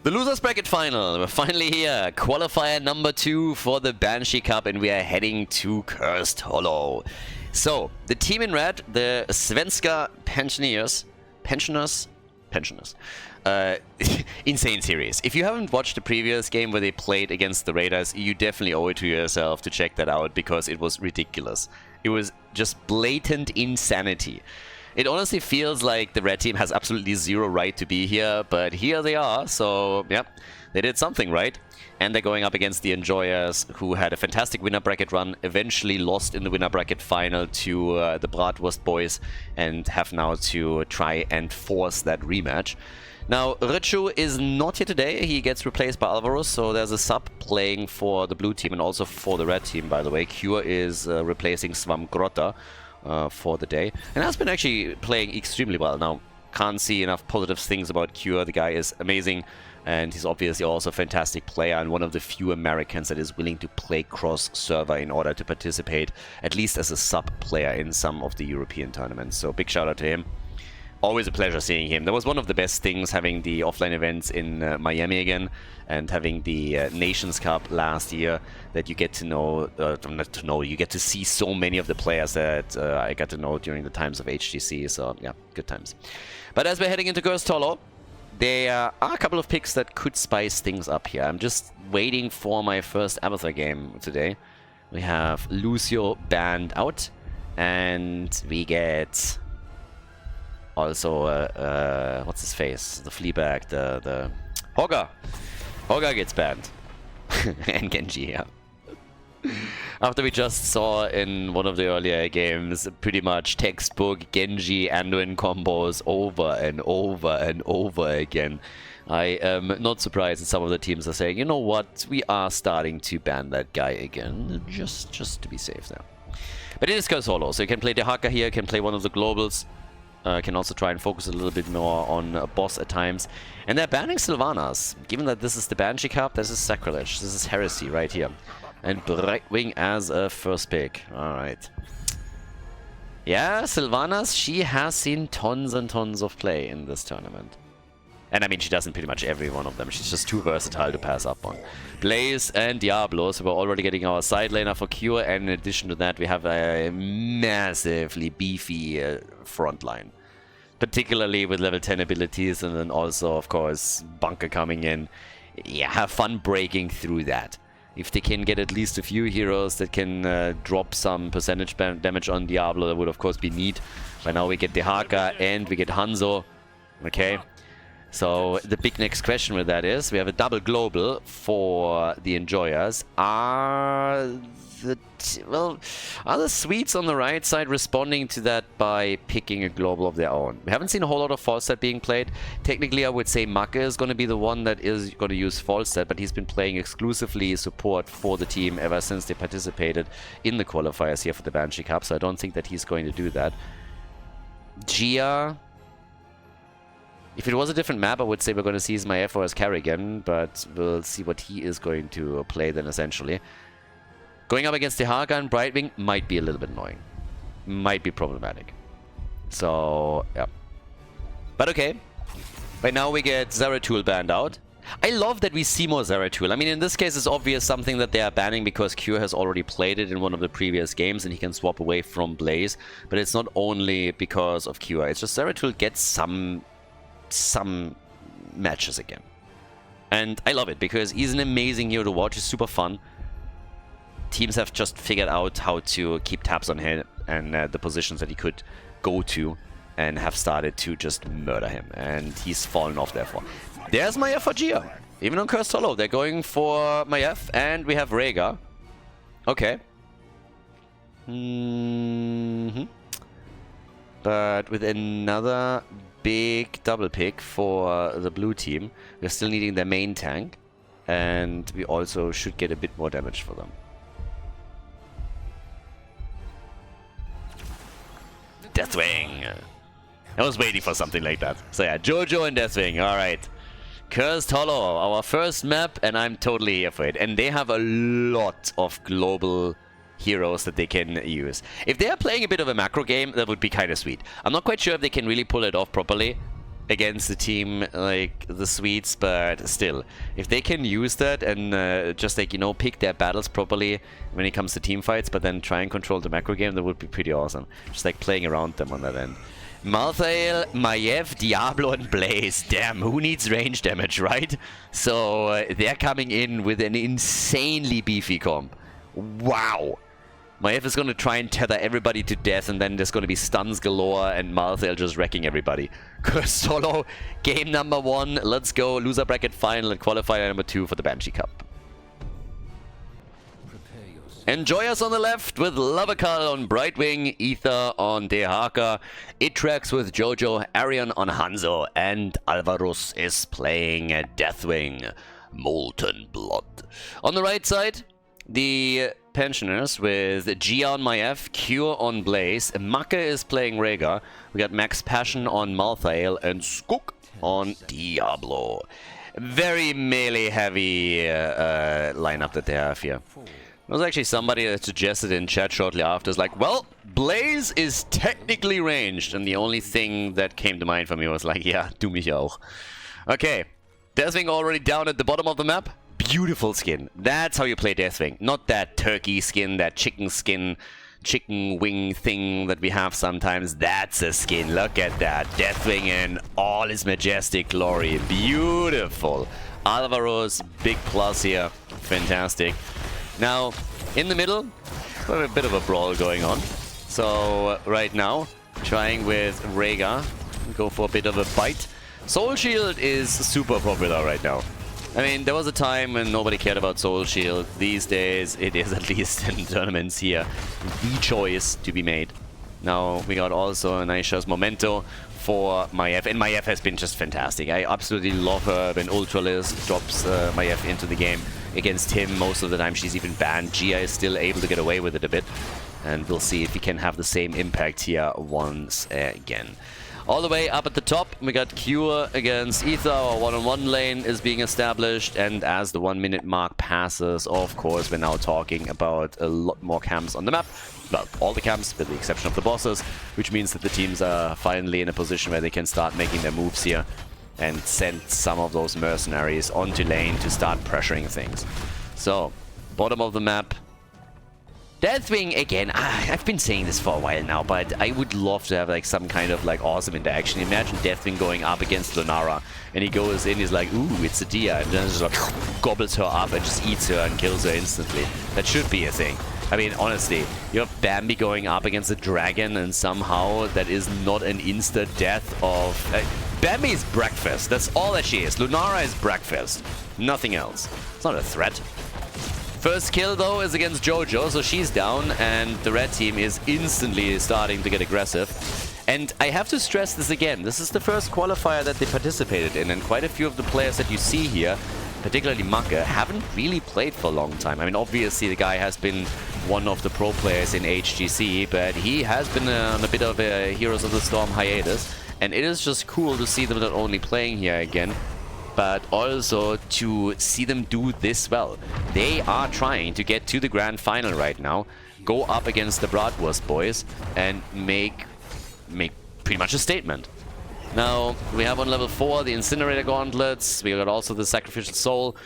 The losers bracket final. We're finally here. Qualifier number 2 for the Banshee Cup, and we are heading to Cursed Hollow. So, the team in red, the Svenska pensioners. Insane series. If you haven't watched the previous game where they played against the Raiders, you definitely owe it to yourself to check that out, because it was ridiculous. It was just blatant insanity. It honestly feels like the red team has absolutely zero right to be here, but here they are, so yeah, they did something right. And they're going up against the Enjoyers, who had a fantastic winner bracket run, eventually lost in the winner bracket final to the Bratwurst boys, and have now to try and force that rematch. Now, Richu is not here today. He gets replaced by Alvaro, so there's a sub playing for the blue team and also for the red team, by the way. Cure is replacing Svamgrota for the day, and has been actually playing extremely well. Now, can't see enough positive things about Cure. The guy is amazing, and he's obviously also a fantastic player and one of the few Americans that is willing to play cross-server in order to participate, at least as a sub-player in some of the European tournaments. So big shout out to him. Always a pleasure seeing him. That was one of the best things, having the offline events in Miami again, and having the Nations Cup last year, that you get to know, you get to see so many of the players that I got to know during the times of HGC, so yeah, good times. But as we're heading into Cursed Hollow, there are a couple of picks that could spice things up here. I'm just waiting for my first Abathur game today. We have Lucio banned out, and we get... also, what's his face? The Fleabag, the Hogger. Hogger gets banned. And Genji, yeah. After we just saw in one of the earlier games, pretty much textbook Genji Anduin combos over and over and over again. I am not surprised that some of the teams are saying, you know what, we are starting to ban that guy again, just to be safe now. But it is Cursed Hollow, so you can play Dehaka here, you can play one of the globals. Can also try and focus a little bit more on boss at times. And they're banning Sylvanas. Given that this is the Banshee Cup, this is sacrilege. This is heresy right here. And Brightwing as a first pick. Alright. Yeah, Sylvanas, she has seen tons and tons of play in this tournament. And I mean, she does in pretty much every one of them. She's just too versatile to pass up on. Blaze and Diablo, so we're already getting our side laner for Cure, and in addition to that, we have a massively beefy front line. Particularly with level 10 abilities, and then also, of course, Bunker coming in. Yeah, have fun breaking through that. If they can get at least a few heroes that can drop some percentage damage on Diablo, that would of course be neat. But now we get Dehaka and we get Hanzo. Okay. So the big next question with that is, we have a double global for the Enjoyers. Are the Swedes on the right side responding to that by picking a global of their own? We haven't seen a whole lot of Falstad being played. Technically, I would say Maka is going to be the one that is going to use Falstad, but he's been playing exclusively support for the team ever since they participated in the qualifiers here for the Banshee Cup, so I don't think that he's going to do that. Gia... if it was a different map, I would say we're going to see Ismaefo as Carrigan, but we'll see what he is going to play then, essentially. Going up against Dehaka and Brightwing might be a little bit annoying. Might be problematic. So, yeah. But okay. Right now we get Zeratul banned out. I love that we see more Zeratul. I mean, in this case, it's obvious something that they are banning because Cure has already played it in one of the previous games and he can swap away from Blaze. But it's not only because of Cure. It's just Zeratul gets some matches again. And I love it because he's an amazing hero to watch. He's super fun. Teams have just figured out how to keep tabs on him and the positions that he could go to, and have started to just murder him. And he's fallen off therefore. There's Maiev for Gia. Even on Cursed Hollow, they're going for Maiev, and we have Rhaegar. Okay. But with another big double pick for the blue team, we're still needing their main tank, and we also should get a bit more damage for them. Deathwing. I was waiting for something like that. So yeah, Jojo and Deathwing. Alright. Cursed Hollow, our first map, and I'm totally here for it. And they have a lot of global heroes that they can use. If they are playing a bit of a macro game, that would be kind of sweet. I'm not quite sure if they can really pull it off properly, against the team like the Swedes, but still, if they can use that and just like, you know, pick their battles properly when it comes to team fights, but then try and control the macro game, that would be pretty awesome. Just like playing around them on that end. Malthael, Maiev, Diablo, and Blaze. Damn, who needs range damage, right? So they're coming in with an insanely beefy comp. Wow. Maiev is going to try and tether everybody to death, and then there's going to be stuns galore, and Malthael just wrecking everybody. Solo, game number 1. Let's go. Loser bracket final and qualifier number 2 for the Banshee Cup. Enjoy us on the left with Lavakal on Brightwing, Ether on Dehaka, Itrax with Jojo, Arion on Hanzo, and Alvarus is playing Deathwing, Molten Blood. On the right side, the Pensioners with Gia on Maiev, Cure on Blaze, Maka is playing Rhaegar, we got Max Passion on Malthael, and Skook on Diablo. Very melee heavy lineup that they have here. There was actually somebody that suggested in chat shortly after, is like, well, Blaze is technically ranged, and the only thing that came to mind for me was like, yeah, du mich auch. Okay, Deathwing already down at the bottom of the map. Beautiful skin. That's how you play Deathwing. Not that turkey skin, that chicken skin, chicken wing thing that we have sometimes. That's a skin. Look at that. Deathwing in all his majestic glory. Beautiful. Alvaro's big plus here. Fantastic. Now, in the middle, we have a bit of a brawl going on. So, right now, trying with Rhaegar. Go for a bit of a bite. Soul Shield is super popular right now. I mean, there was a time when nobody cared about Soul Shield. These days, it is, at least in tournaments here, the choice to be made. Now, we got also a nice Memento for Maiev, and Maiev has been just fantastic. I absolutely love her when Ultralisk drops Maiev into the game. Against him, most of the time she's even banned. Gia is still able to get away with it a bit, and we'll see if we can have the same impact here once again. All the way up at the top, we got Cure against Ether. Our one-on-one lane is being established, and as the 1 minute mark passes, of course, we're now talking about a lot more camps on the map. Well, all the camps, with the exception of the bosses, which means that the teams are finally in a position where they can start making their moves here and send some of those mercenaries onto lane to start pressuring things. So, bottom of the map. Deathwing, again, I've been saying this for a while now, but I would love to have like some kind of like awesome interaction. Imagine Deathwing going up against Lunara, and he goes in, he's like, ooh, it's a Dia, and then just like gobbles her up and just eats her and kills her instantly. That should be a thing. I mean, honestly, you have Bambi going up against a dragon, and somehow that is not an insta-death of... Bambi is breakfast, that's all that she is. Lunara is breakfast, nothing else. It's not a threat. First kill, though, is against Jojo, so she's down, and the red team is instantly starting to get aggressive. And I have to stress this again, this is the first qualifier that they participated in, and quite a few of the players that you see here, particularly Maka, haven't really played for a long time. I mean, obviously the guy has been one of the pro players in HGC, but he has been on a bit of a Heroes of the Storm hiatus, and it is just cool to see them not only playing here again, but also to see them do this well. They are trying to get to the grand final right now, go up against the Bratwurst boys, and make pretty much a statement. Now, we have on level 4 the Incinerator Gauntlets, we got also the Sacrificial Soul,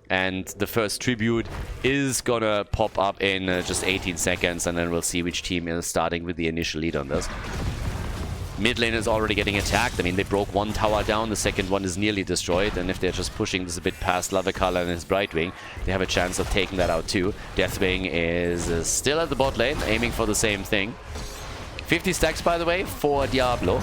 and the first Tribute is gonna pop up in just 18 seconds, and then we'll see which team is starting with the initial lead on this. Mid lane is already getting attacked. I mean, they broke one tower down, the second one is nearly destroyed, and if they're just pushing this a bit past Lavakala and his Brightwing, they have a chance of taking that out too. Deathwing is still at the bot lane, aiming for the same thing. 50 stacks, by the way, for Diablo.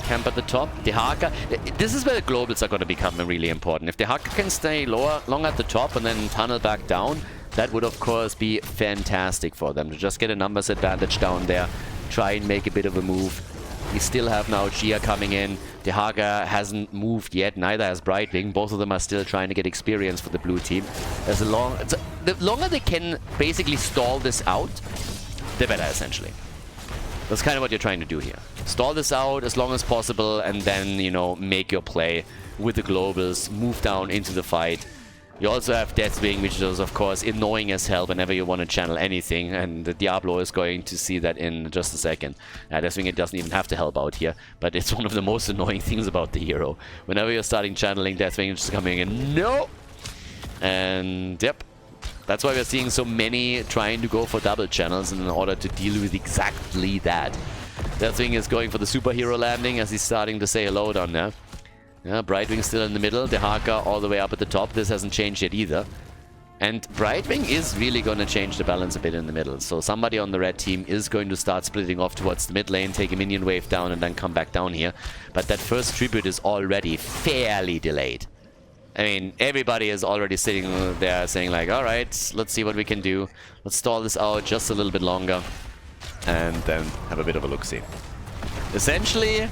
Camp at the top. Dehaka. This is where the globals are going to become really important. If Dehaka can stay long at the top and then tunnel back down, that would of course be fantastic for them to just get a numbers advantage down there, try and make a bit of a move. We still have now Gia coming in. Dehaka hasn't moved yet, neither has Brightwing. Both of them are still trying to get experience for the blue team. The longer they can basically stall this out, the better, essentially. That's kind of what you're trying to do here. Stall this out as long as possible, and then, you know, make your play with the globals, move down into the fight. You also have Deathwing, which is of course annoying as hell whenever you want to channel anything, and the Diablo is going to see that in just a second. Deathwing, it doesn't even have to help out here, but it's one of the most annoying things about the hero. Whenever you're starting channeling, Deathwing is just coming in, no! And yep, that's why we're seeing so many trying to go for double channels in order to deal with exactly that. Deathwing is going for the superhero landing as he's starting to say hello down there. Yeah, Brightwing still in the middle, Dehaka all the way up at the top. This hasn't changed yet either. And Brightwing is really going to change the balance a bit in the middle. So somebody on the red team is going to start splitting off towards the mid lane, take a minion wave down and then come back down here. But that first tribute is already fairly delayed. I mean, everybody is already sitting there saying like, alright, let's see what we can do. Let's stall this out just a little bit longer. And then have a bit of a look-see. Essentially,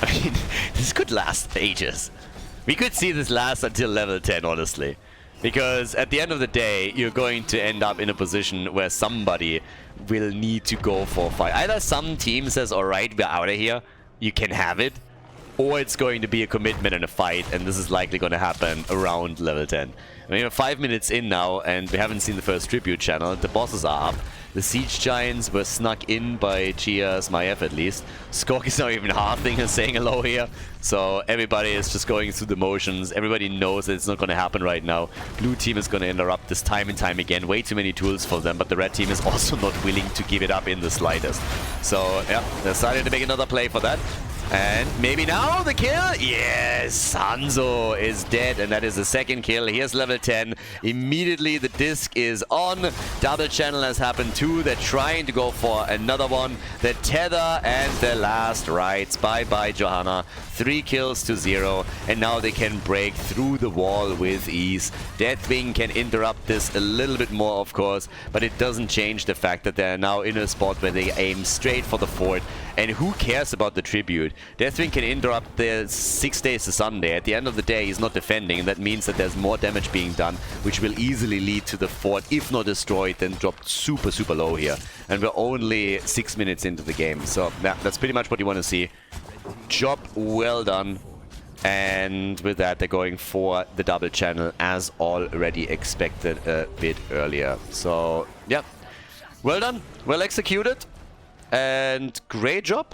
I mean, this could last ages. We could see this last until level 10, honestly. Because at the end of the day, you're going to end up in a position where somebody will need to go for a fight. Either some team says, alright, we're out of here, you can have it. Or it's going to be a commitment and a fight, and this is likely going to happen around level 10. I mean, we're 5 minutes in now, and we haven't seen the first tribute channel. The bosses are up. The Siege Giants were snuck in by Chia's Maiev at least. Skork is not even halving and saying hello here. So everybody is just going through the motions. Everybody knows that it's not going to happen right now. Blue team is going to interrupt this time and time again. Way too many tools for them, but the red team is also not willing to give it up in the slightest. So yeah, they're starting to make another play for that. And maybe now the kill? Yes! Hanzo is dead, and that is the second kill. Here's level 10. Immediately the disc is on. Double channel has happened too. They're trying to go for another one. The tether and the last rights. Bye-bye, Johanna. 3 kills to 0. And now they can break through the wall with ease. Deathwing can interrupt this a little bit more, of course, but it doesn't change the fact that they're now in a spot where they aim straight for the fort. And who cares about the tribute? Deathwing can interrupt the 6 days to Sunday. At the end of the day, he's not defending, and that means that there's more damage being done, which will easily lead to the fort, if not destroyed, then dropped super, super low here. And we're only 6 minutes into the game. So that's pretty much what you want to see. Job well done. And with that, they're going for the double channel, as already expected a bit earlier. So, yeah. Well done. Well executed. And great job.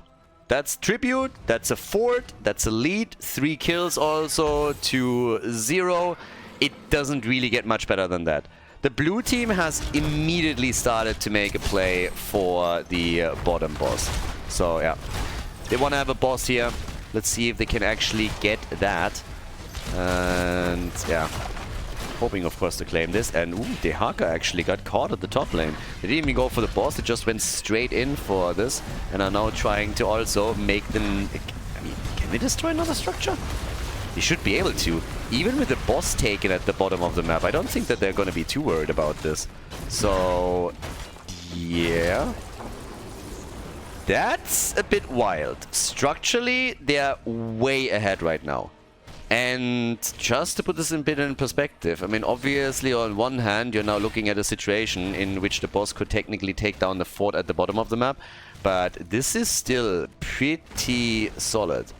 That's tribute, that's a fort, that's a lead, 3 kills also to 0. It doesn't really get much better than that. The blue team has immediately started to make a play for the bottom boss. So yeah, they want to have a boss here. Let's see if they can actually get that. And yeah, hoping of course to claim this. And ooh, Dehaka actually got caught at the top lane. They didn't even go for the boss, they just went straight in for this and are now trying to also make them... I mean, can they destroy another structure? They should be able to. Even with the boss taken at the bottom of the map, I don't think that they're going to be too worried about this. So, yeah. That's a bit wild. Structurally, they're way ahead right now. And just to put this a bit in perspective, I mean, obviously on one hand, you're now looking at a situation in which the boss could technically take down the fort at the bottom of the map, but this is still pretty solid.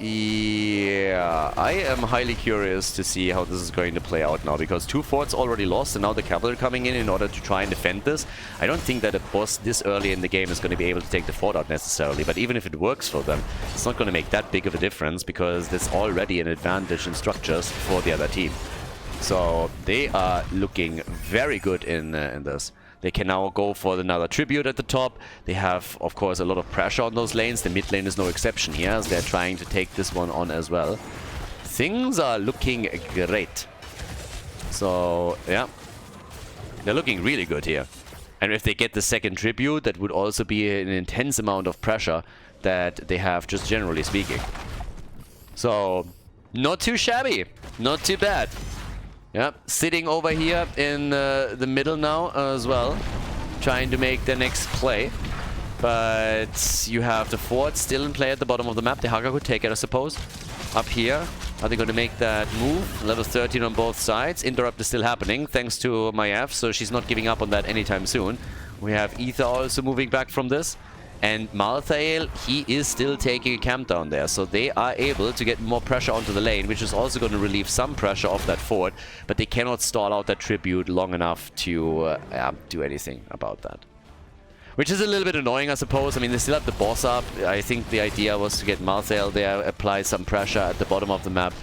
Yeah, I am highly curious to see how this is going to play out now, because 2 forts already lost and now the cavalry coming in order to try and defend this. I don't think that a boss this early in the game is going to be able to take the fort out necessarily, but even if it works for them, it's not going to make that big of a difference because there's already an advantage in structures for the other team. So they are looking very good in this. They can now go for another tribute at the top. They have, of course, a lot of pressure on those lanes. The mid lane is no exception here, as they're trying to take this one on as well. Things are looking great. So, yeah. They're looking really good here. And if they get the second tribute, that would also be an intense amount of pressure that they have, just generally speaking. So, not too shabby. Not too bad. Yeah, sitting over here in the middle now as well, trying to make the next play. But you have the fort still in play at the bottom of the map. The Haga could take it, I suppose. Up here, are they going to make that move? Level 13 on both sides. Interrupt is still happening, thanks to Maiev, so she's not giving up on that anytime soon. We have Ether also moving back from this. And Malthael, he is still taking a camp down there. So they are able to get more pressure onto the lane, which is also going to relieve some pressure off that fort. But they cannot stall out that tribute long enough to do anything about that. Which is a little bit annoying, I suppose. I mean, they still have the boss up. I think the idea was to get Malthael there, apply some pressure at the bottom of the map,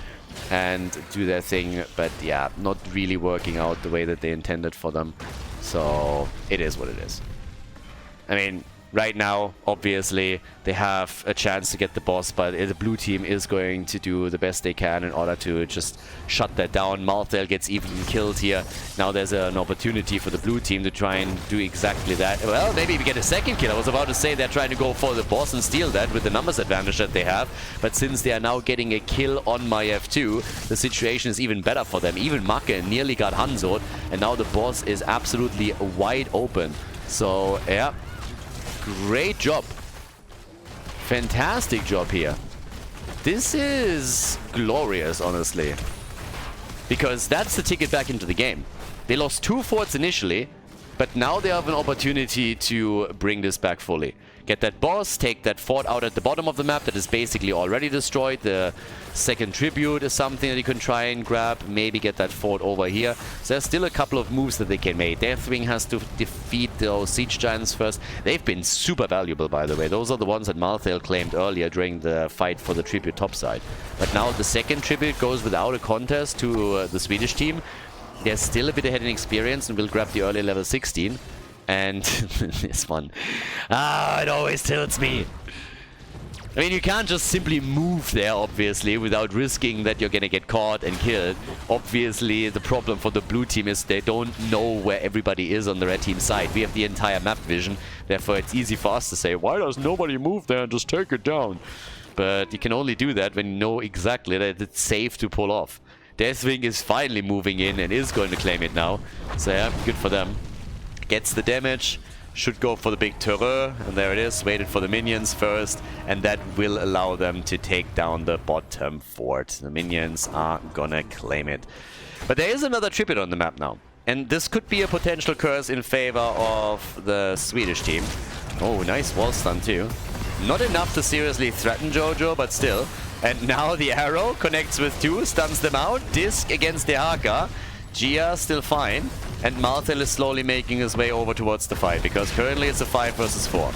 and do their thing. But yeah, not really working out the way that they intended for them. So it is what it is. I mean, right now, obviously, they have a chance to get the boss, but the blue team is going to do the best they can in order to just shut that down. Malthael gets even killed here. Now there's an opportunity for the blue team to try and do exactly that. Well, maybe we get a second kill. I was about to say they're trying to go for the boss and steal that with the numbers advantage that they have. But since they are now getting a kill on my F2, the situation is even better for them. Even Macke nearly got Hanzoed, and now the boss is absolutely wide open. So, yeah. Great job. Fantastic job here. This is glorious, honestly. Because that's the ticket back into the game. They lost 2 forts initially, but now they have an opportunity to bring this back fully. Get that boss, take that fort out at the bottom of the map that is basically already destroyed. The second tribute is something that you can try and grab. Maybe get that fort over here. So there's still a couple of moves that they can make. Deathwing has to defeat those siege giants first. They've been super valuable, by the way. Those are the ones that Malthael claimed earlier during the fight for the tribute topside. But now the second tribute goes without a contest to the Swedish team. They're still a bit ahead in experience and will grab the early level 16. And this one. It always tilts me. I mean, you can't just simply move there, obviously, without risking that you're gonna get caught and killed. Obviously, the problem for the blue team is they don't know where everybody is on the red team side. We have the entire map vision. Therefore, it's easy for us to say, why does nobody move there and just take it down? But you can only do that when you know exactly that it's safe to pull off. Deathwing is finally moving in and is going to claim it now. So yeah, good for them. Gets the damage, should go for the big turret, and there it is, waited for the minions first, and that will allow them to take down the bottom fort. The minions are gonna claim it. But there is another tribute on the map now, and this could be a potential curse in favor of the Swedish team. Oh, nice wall stun too. Not enough to seriously threaten Jojo, but still. And now the arrow connects with 2, stuns them out, disc against the Haka. Gia still fine. And Malthael is slowly making his way over towards the fight, because currently it's a 5 versus 4.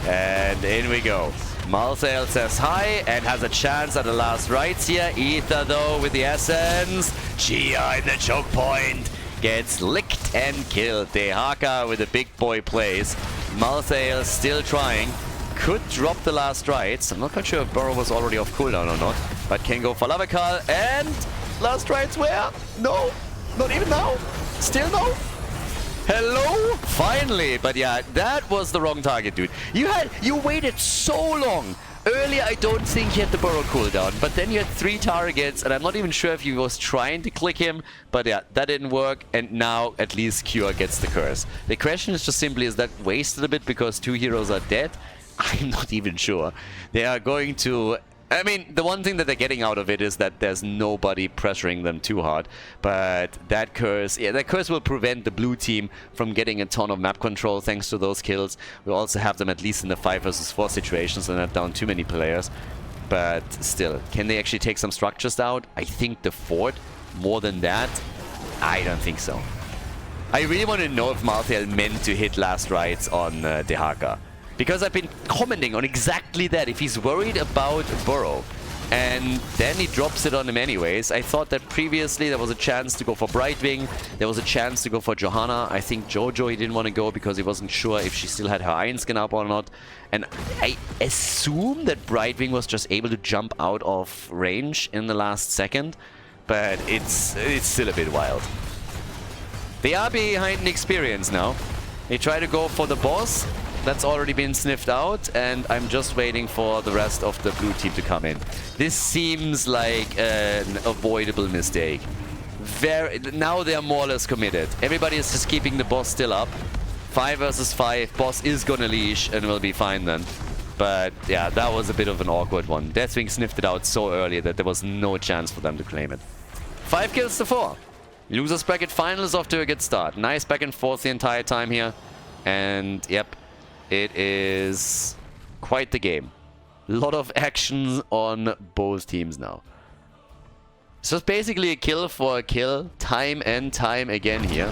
And in we go. Malthael says hi and has a chance at the last rites here. Ether though with the essence. Gia in the choke point. Gets licked and killed. Dehaka with a big boy plays. Malthael still trying. Could drop the last rites. I'm not quite sure if Burrow was already off cooldown or not. But can go for Lavakal. And last rites where? No. Not even now. Still no? Hello? Finally. But yeah, that was the wrong target, dude. You waited so long. Earlier, I don't think he had the burrow cooldown, but then you had 3 targets, and I'm not even sure if he was trying to click him, but yeah, that didn't work, and now at least Cure gets the curse. The question is just simply, is that wasted a bit because 2 heroes are dead? I'm not even sure. They are going to... I mean, the one thing that they're getting out of it is that there's nobody pressuring them too hard. But that curse, yeah, that curse will prevent the blue team from getting a ton of map control thanks to those kills. We'll also have them at least in the 5 versus 4 situations and not down too many players. But still, can they actually take some structures out? I think the fort, more than that, I don't think so. I really want to know if Malthael meant to hit last rites on Dehaka. Because I've been commenting on exactly that. If he's worried about Burrow, and then he drops it on him anyways. I thought that previously there was a chance to go for Brightwing. There was a chance to go for Johanna. I think Jojo he didn't want to go because he wasn't sure if she still had her Iron Skin up or not. And I assume that Brightwing was just able to jump out of range in the last second. But it's still a bit wild. They are behind in experience now. They try to go for the boss. That's already been sniffed out, and I'm just waiting for the rest of the blue team to come in. This seems like an avoidable mistake. Now they are more or less committed. Everybody is just keeping the boss still up. 5 versus 5. Boss is gonna leash and will be fine then. But yeah, that was a bit of an awkward one. Deathwing sniffed it out so early that there was no chance for them to claim it. 5 kills to 4. Losers bracket final is off to a good start. Nice back and forth the entire time here. And yep. it is quite the game. A lot of action on both teams now. So it's basically a kill for a kill, time and time again here.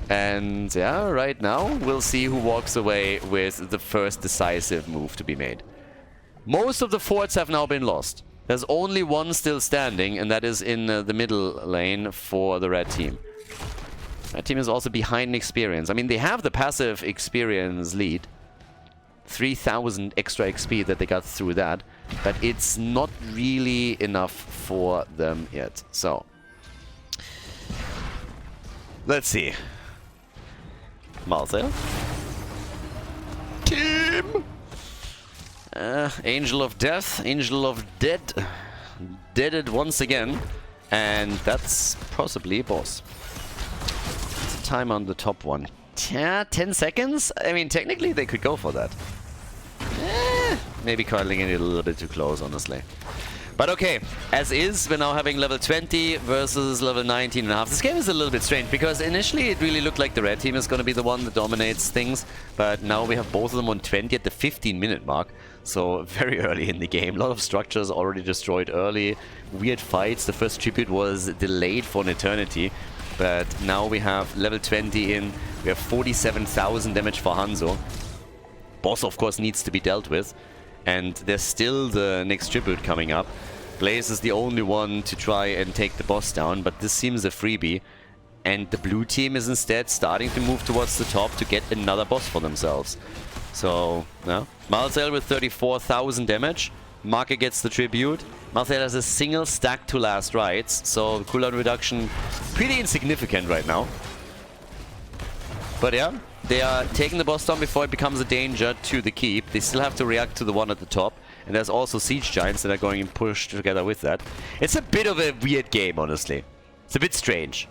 And yeah, right now we'll see who walks away with the first decisive move to be made. Most of the forts have now been lost. There's only one still standing, and that is in the middle lane for the red team. Red team is also behind in experience. I mean, they have the passive experience lead. 3,000 extra XP that they got through that. But it's not really enough for them yet. So, let's see. Marcel. Team! Angel of Death, Angel of Dead. Deaded once again. And that's possibly a boss. What's the time on the top one? Yeah, 10 seconds? I mean, technically they could go for that. Maybe cuddling it a little bit too close, honestly. But okay, as is, we're now having level 20 versus level 19 and a half. This game is a little bit strange, because initially it really looked like the red team is going to be the one that dominates things. But now we have both of them on 20 at the 15-minute mark. So very early in the game. A lot of structures already destroyed early. Weird fights. The first tribute was delayed for an eternity. But now we have level 20 in. We have 47,000 damage for Hanzo. Boss, of course, needs to be dealt with. And there's still the next tribute coming up. Blaze is the only one to try and take the boss down, but this seems a freebie. And the blue team is instead starting to move towards the top to get another boss for themselves. So, yeah. Marcel with 34,000 damage. Marke gets the tribute. Marcel has a single stack to last rites, so the cooldown reduction pretty insignificant right now. But yeah, they are taking the boss down before it becomes a danger to the keep. They still have to react to the one at the top. And there's also siege giants that are going and push together with that. It's a bit of a weird game, honestly. It's a bit strange.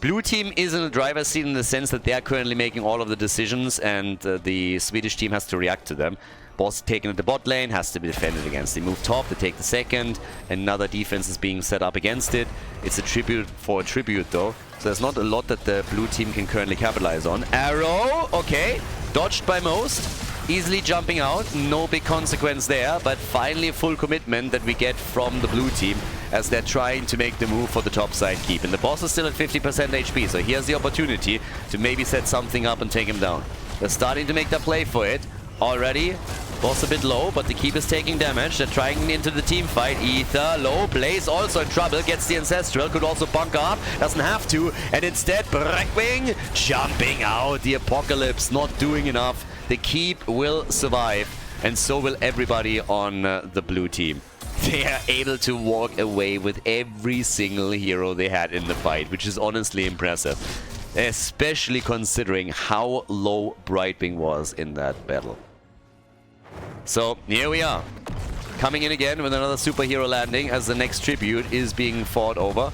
Blue team is in the driver's seat in the sense that they are currently making all of the decisions, and the Swedish team has to react to them. Boss taken at the bot lane, has to be defended against. They move top, they take the second. Another defense is being set up against it. It's a tribute for a tribute though. So there's not a lot that the blue team can currently capitalize on. Arrow, okay. Dodged by most. Easily jumping out. No big consequence there. But finally a full commitment that we get from the blue team as they're trying to make the move for the top side keep. And the boss is still at 50% HP. So here's the opportunity to maybe set something up and take him down. They're starting to make their play for it already. Boss a bit low, but the keep is taking damage. They're trying into the team fight. Ether low. Blaze also in trouble. Gets the Ancestral. Could also bunker up. Doesn't have to. And instead, Brackwing jumping out. The Apocalypse not doing enough. The keep will survive. And so will everybody on the blue team. They are able to walk away with every single hero they had in the fight, which is honestly impressive. Especially considering how low Brightwing was in that battle. So, here we are. Coming in again with another superhero landing as the next tribute is being fought over.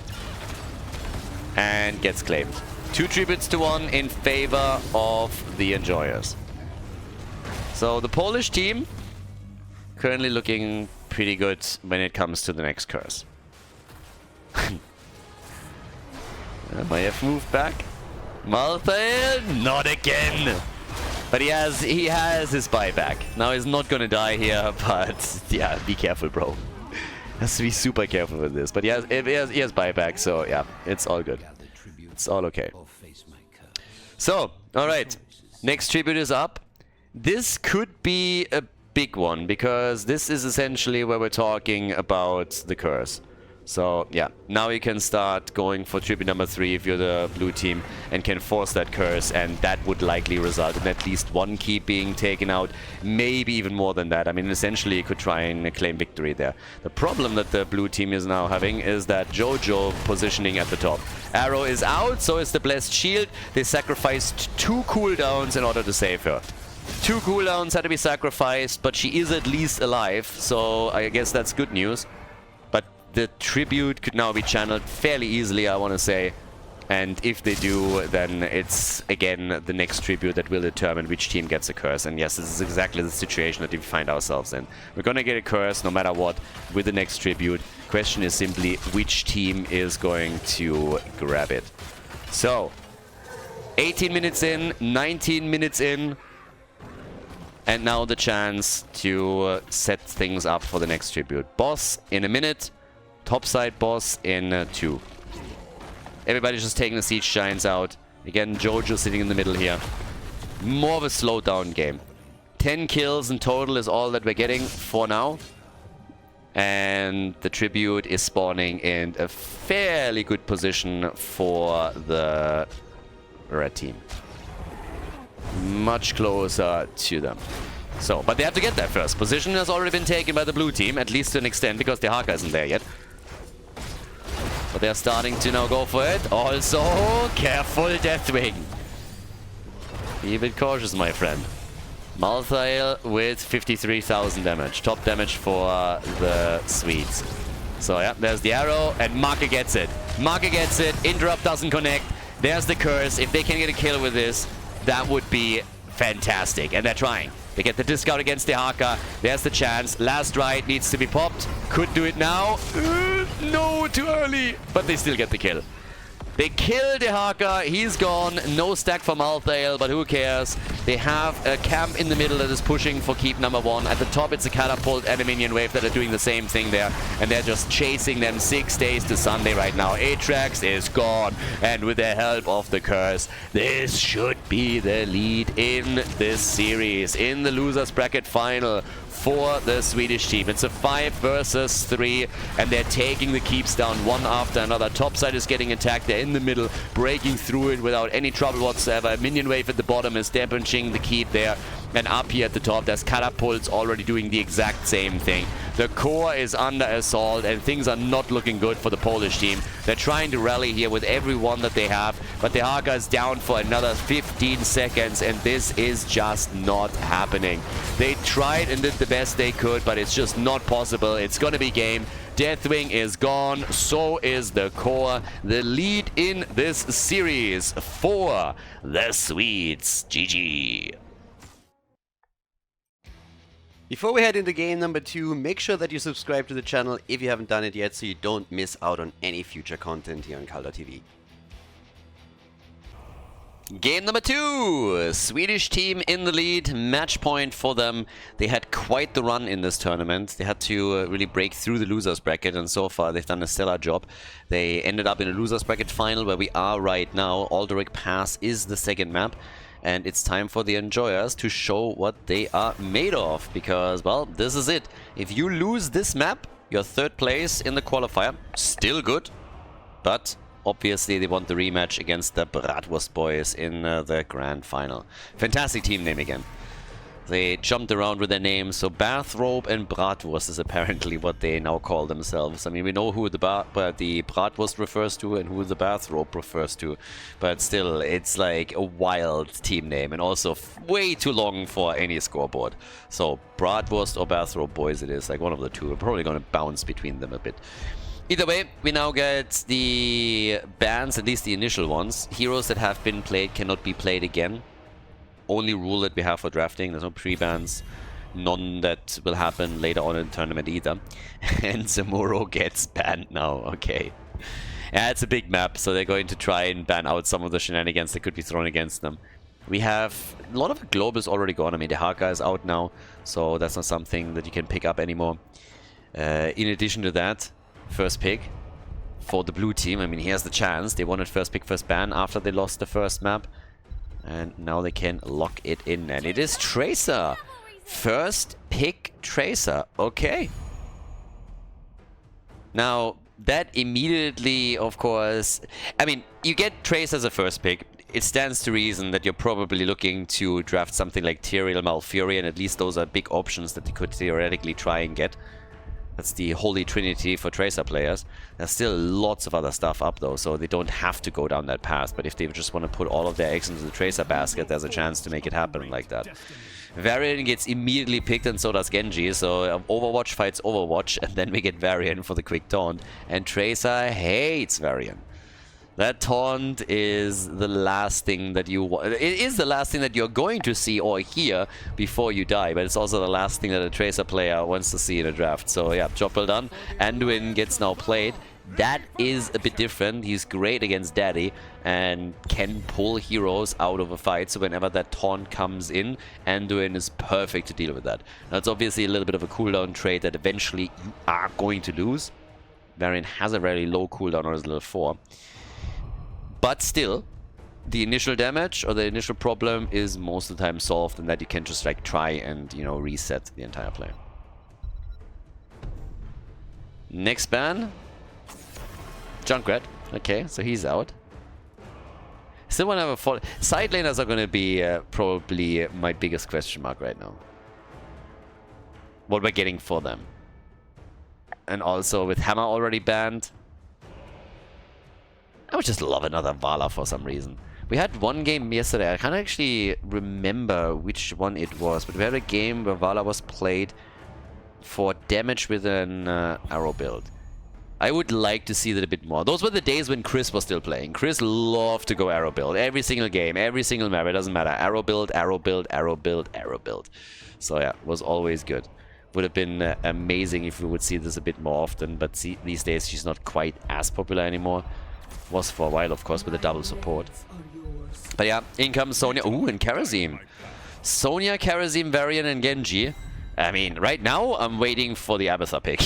And gets claimed. 2 tributes to 1 in favor of the Enjoyers. So, the Polish team currently looking pretty good when it comes to the next curse. Maiev moved back. Marcel, not again! But he has his buyback. Now he's not gonna die here, but yeah, be careful, bro. Has to be super careful with this. But he has buyback, so yeah, it's all good. It's all okay. So, alright. Next tribute is up. This could be a big one, because this is essentially where we're talking about the curse. So, yeah, now you can start going for tribute number 3 if you're the blue team and can force that curse, and that would likely result in at least 1 keep being taken out, maybe even more than that. I mean, essentially you could try and claim victory there. The problem that the blue team is now having is that Jojo positioning at the top. Arrow is out, so is the Blessed Shield. They sacrificed 2 cooldowns in order to save her. 2 cooldowns had to be sacrificed, but she is at least alive, so I guess that's good news. The tribute could now be channeled fairly easily, I want to say. And if they do, then it's, again, the next tribute that will determine which team gets a curse. And yes, this is exactly the situation that we find ourselves in. We're going to get a curse no matter what with the next tribute. Question is simply which team is going to grab it. So, 18 minutes in, 19 minutes in. And now the chance to set things up for the next tribute. Boss in a minute. Topside boss in 2. Everybody's just taking the siege giants out. Again, Jojo sitting in the middle here. More of a slowdown game. 10 kills in total is all that we're getting for now. And the tribute is spawning in a fairly good position for the red team. Much closer to them. So, but they have to get there first. Position has already been taken by the blue team, at least to an extent, because the Haka isn't there yet. But they're starting to now go for it. Also, careful Deathwing. Be a bit cautious, my friend. Malthael with 53,000 damage. Top damage for the Swedes. So yeah, there's the arrow, and Marke gets it. Marke gets it. Interrupt doesn't connect. There's the curse. If they can get a kill with this, that would be fantastic. And they're trying. They get the discount against the Haka. There's the chance. Last right needs to be popped. Could do it now. No, too early. But they still get the kill. They kill the Haka. He's gone. No stack for Malthael, but who cares? They have a camp in the middle that is pushing for keep number 1. At the top, it's a catapult and a minion wave that are doing the same thing there. And they're just chasing them 6 days to Sunday right now. Atrax is gone. And with the help of the curse, this should be the lead in this series. In the losers bracket final for the Swedish team. It's a 5 versus 3, and they're taking the keeps down one after another. Topside is getting attacked. They're in the middle, breaking through it without any trouble whatsoever. Minion wave at the bottom is damaging the keep there. And up here at the top, there's catapults already doing the exact same thing. The core is under assault, and things are not looking good for the Polish team. They're trying to rally here with everyone that they have, but the Haka is down for another 15 seconds, and this is just not happening. They tried and did the best they could, but it's just not possible. It's gonna be game. Deathwing is gone, so is the core. The lead in this series for the Swedes. GG. Before we head into game number 2, make sure that you subscribe to the channel if you haven't done it yet so you don't miss out on any future content here on Khaldor TV. Game number 2, Swedish team in the lead, match point for them. They had quite the run in this tournament. They had to really break through the losers bracket, and so far they've done a stellar job. They ended up in a losers bracket final where we are right now. Alderic Pass is the second map. And it's time for the enjoyers to show what they are made of, because, well, this is it. If you lose this map, you're 3rd place in the qualifier. Still good, but obviously they want the rematch against the Bratwurst boys in the grand final. Fantastic team name again. They jumped around with their names, so Bathrobe and Bratwurst is apparently what they now call themselves. I mean, we know who the Bratwurst refers to and who the Bathrobe refers to, but still, it's like a wild team name and also way too long for any scoreboard. So, Bratwurst or Bathrobe boys it is, like one of the two. We're probably going to bounce between them a bit. Either way, we now get the bans, at least the initial ones. Heroes that have been played cannot be played again. Only rule that we have for drafting. There's no pre-bans. None that will happen later on in the tournament either. And Zamuro gets banned now. Okay. Yeah, it's a big map, so they're going to try and ban out some of the shenanigans that could be thrown against them. We have a lot of the globe is already gone. I mean, the Haka is out now, so that's not something that you can pick up anymore. In addition to that, first pick for the blue team. I mean, here's the chance. They wanted first pick, first ban after they lost the first map. And now they can lock it in. And it is Tracer. First pick Tracer. Okay. Now, that immediately, of course... I mean, you get Tracer as a first pick. It stands to reason that you're probably looking to draft something like Tyrael, Malfurion. At least those are big options that you could theoretically try and get. That's the holy trinity for Tracer players. There's still lots of other stuff up though, so they don't have to go down that path. But if they just want to put all of their eggs into the Tracer basket, there's a chance to make it happen like that. Varian gets immediately picked, and so does Genji. So Overwatch fights Overwatch, and then we get Varian for the quick taunt. And Tracer hates Varian. That taunt is the last thing that you want. It is the last thing that you're going to see or hear before you die, but it's also the last thing that a Tracer player wants to see in a draft. So yeah, job well done. Anduin gets now played, That is a bit different. He's great against Daddy and can pull heroes out of a fight. So whenever that taunt comes in, Anduin is perfect to deal with that. Now it's obviously a little bit of a cooldown trait that eventually you are going to lose. Varian has a very low cooldown on his level 4. But still, the initial damage or the initial problem is most of the time solved, and that you can just like try and, you know, reset the entire play. Next ban. Junkrat. Okay, so he's out. Still want to have a fall. Side laners are going to be probably my biggest question mark right now. What we're getting for them. And also with Hammer already banned. I would just love another Vala for some reason. We had one game yesterday. I can't actually remember which one it was. But we had a game where Vala was played for damage with an arrow build. I would like to see that a bit more. Those were the days when Chris was still playing. Chris loved to go arrow build. Every single game, every single map, it doesn't matter. Arrow build, arrow build, arrow build, arrow build. So yeah, was always good. Would have been amazing if we would see this a bit more often. But see, these days she's not quite as popular anymore. Was for a while, of course, with a double support. But yeah, in comes Sonya. Ooh, and Karazim. Sonya, Karazim, Varian, and Genji. I mean, right now, I'm waiting for the Abathur pick.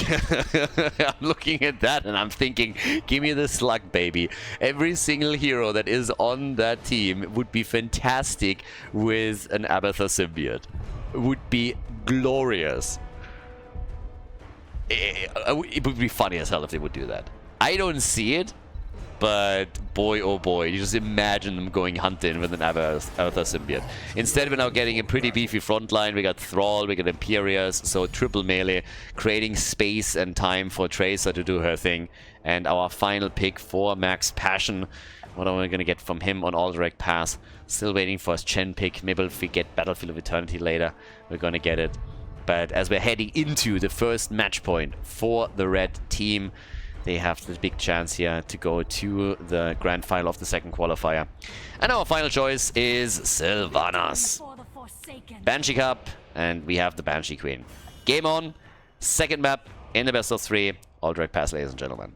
I'm looking at that and I'm thinking, give me the Slug, baby. Every single hero that is on that team would be fantastic with an Abathur symbiote. Would be glorious. It would be funny as hell if they would do that. I don't see it. But boy, oh boy, you just imagine them going hunting with an Abathur symbiote. Instead, we're now getting a pretty beefy front line. We got Thrall, we got Imperius, so triple melee, creating space and time for Tracer to do her thing. And our final pick for Max Passion. What are we going to get from him on All Direct Pass? Still waiting for his Chen pick. Maybe if we get Battlefield of Eternity later, we're going to get it. But as we're heading into the first match point for the red team, they have the big chance here to go to the grand final of the second qualifier. And our final choice is Sylvanas. Banshee Cup, and we have the Banshee Queen. Game on, second map in the best of 3. All Direct Pass, ladies and gentlemen.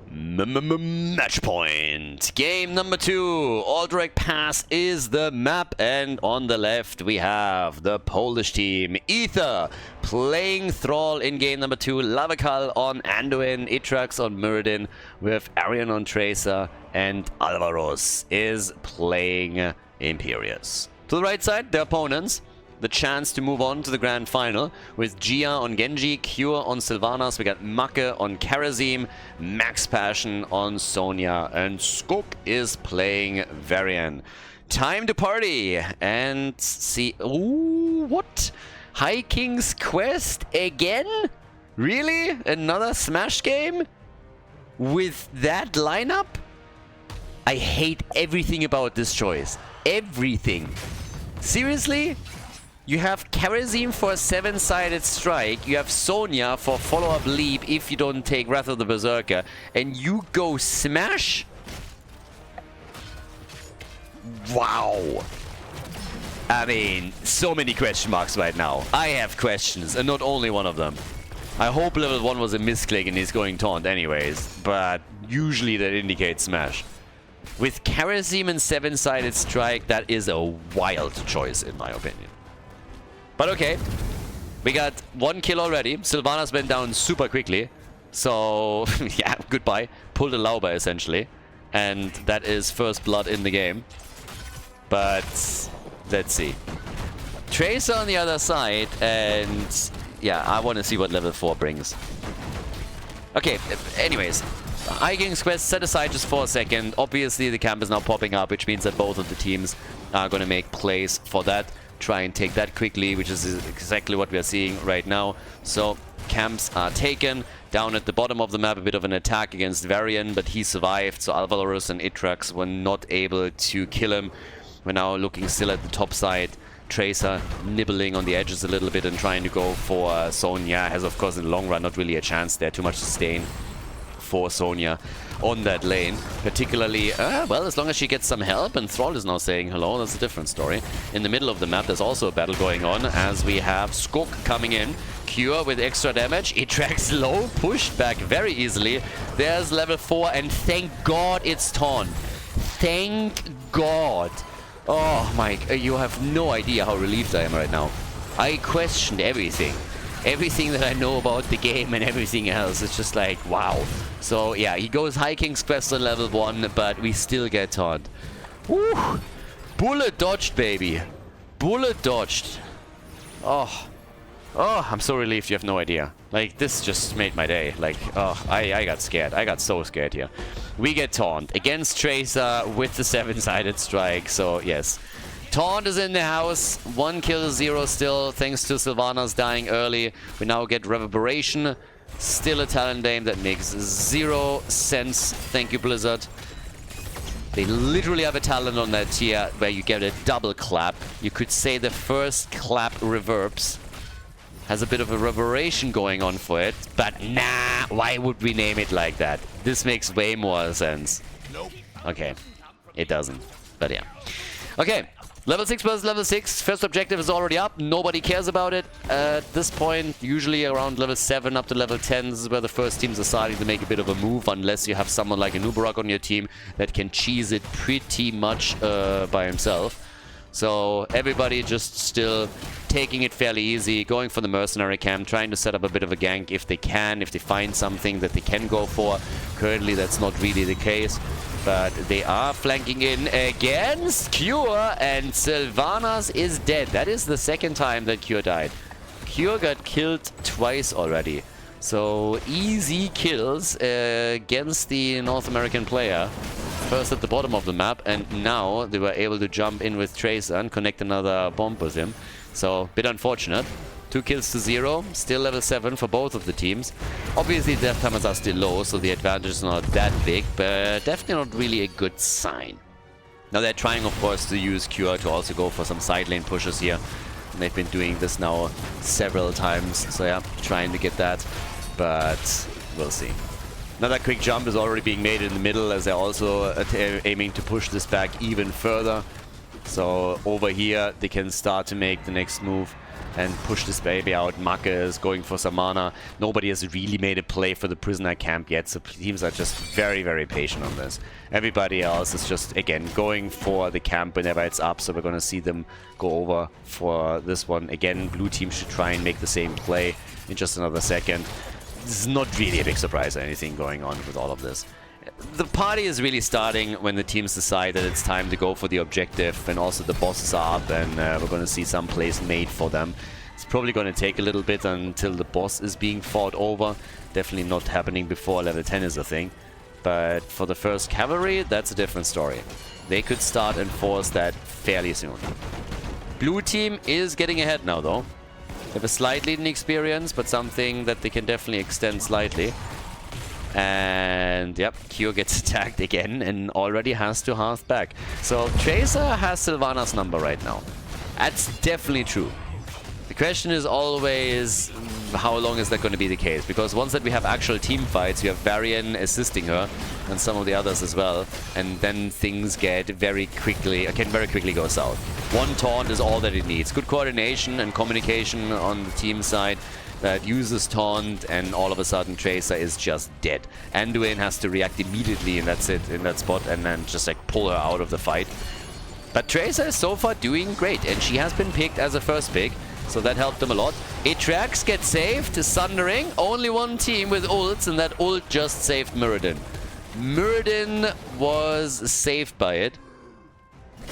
Match point. Game number 2. All Direct Pass is the map, and on the left we have the Polish team. Ether playing Thrall in game number 2. Lavakal on Anduin. Itrax on Muradin. We have Arian on Tracer, and Alvaros is playing Imperius. To the right side, the opponents. The chance to move on to the grand final with Gia on Genji, Cure on Sylvanas, we got Make on Karazim, Max Passion on Sonya, and Skok is playing Varian. Time to party and see... Ooh, what? High King's Quest again? Really? Another Smash game? With that lineup? I hate everything about this choice. Everything. Seriously? You have Karazim for a 7-sided strike, you have Sonya for follow-up leap if you don't take Wrath of the Berserker, and you go Smash? Wow. I mean, so many question marks right now. I have questions, and not only one of them. I hope level 1 was a misclick and he's going taunt anyways, but usually that indicates Smash. With Karazim and 7-sided strike, that is a wild choice in my opinion. But okay, we got 1 kill already. Sylvanas went down super quickly. So, yeah, goodbye. Pulled a Lauber, essentially. And that is first blood in the game. But, let's see. Tracer on the other side, and yeah, I want to see what level 4 brings. Okay, anyways. High King's Quest set aside just for a second. Obviously, the camp is now popping up, which means that both of the teams are going to make plays for that. Try and take that quickly, which is exactly what we are seeing right now. So camps are taken. Down at the bottom of the map, a bit of an attack against Varian, but he survived. So Alvaros and Itrax were not able to kill him. We're now looking still at the top side. Tracer nibbling on the edges a little bit and trying to go for Sonya. Has, of course, in the long run, not really a chance there. Too much sustain for Sonya on that lane. Particularly, well, as long as she gets some help, and Thrall is now saying hello, that's a different story. In the middle of the map, there's also a battle going on, as we have Skok coming in Cure with extra damage. He tracks low, pushed back very easily. There's level 4, and thank God it's Taunt. Thank God. Oh my, you have no idea how relieved I am right now. I questioned everything. Everything that I know about the game and everything else. It's just like, wow. So yeah, he goes High King's Quest on level 1, but we still get Taunt. Woo! Bullet dodged, baby. Bullet dodged. Oh. Oh, I'm so relieved, you have no idea. Like, this just made my day. Like, oh, I got scared. I got so scared here. We get Taunt against Tracer with the 7-sided strike, so yes. Taunt is in the house. 1 kill, 0 still, thanks to Sylvanas dying early. We now get Reverberation. Still a talent name that makes 0 sense. Thank you, Blizzard. They literally have a talent on that tier where you get a double clap. You could say the first clap reverbs. Has a bit of a reverberation going on for it, but nah, why would we name it like that? This makes way more sense. Nope. Okay, it doesn't, but yeah. Okay, level 6 versus level 6. First objective is already up. Nobody cares about it. At this point, usually around level 7 up to level 10, this is where the first teams are starting to make a bit of a move, unless you have someone like a Nubarak on your team that can cheese it pretty much by himself. So everybody just still taking it fairly easy, going for the mercenary camp, trying to set up a bit of a gank if they can, if they find something that they can go for. Currently that's not really the case, but they are flanking in against Cure, and Sylvanas is dead. That is the second time that Cure died. Cure got killed twice already. So easy kills against the North American player. First at the bottom of the map, and now they were able to jump in with Tracer and connect another bomb with him. So, bit unfortunate. 2 kills to 0, still level 7 for both of the teams. Obviously, death timers are still low, so the advantage is not that big, but definitely not really a good sign. Now they're trying, of course, to use Cure to also go for some side lane pushes here. And they've been doing this now several times, so yeah, trying to get that, but we'll see. Another quick jump is already being made in the middle, as they're also aiming to push this back even further. So over here they can start to make the next move and push this baby out. Maka is going for some mana. Nobody has really made a play for the prisoner camp yet, so teams are just very, very patient on this. Everybody else is just, again, going for the camp whenever it's up, so we're going to see them go over for this one. Again, blue team should try and make the same play in just another second. This is not really a big surprise or anything going on with all of this. The party is really starting when the teams decide that it's time to go for the objective, and also the bosses are up, and we're going to see some plays made for them. It's probably going to take a little bit until the boss is being fought over. Definitely not happening before level 10 is a thing. But for the first cavalry, that's a different story. They could start and force that fairly soon. Blue team is getting ahead now, though. They have a slight lead in experience, but something that they can definitely extend slightly. And yep, Cure gets attacked again and already has to half back. So Tracer has Sylvanas' number right now. That's definitely true. The question is always, how long is that going to be the case? Because once that we have actual team fights, you have Varian assisting her and some of the others as well, and then things can very quickly go south. One taunt is all that it needs. Good coordination and communication on the team side that uses taunt, and all of a sudden Tracer is just dead. Anduin has to react immediately, and that's it, in that spot, and then just like pull her out of the fight. But Tracer is so far doing great, and she has been picked as a first pick, so that helped them a lot. Atrax gets saved, Sundering, only one team with ults, and that ult just saved Muradin. Muradin was saved by it,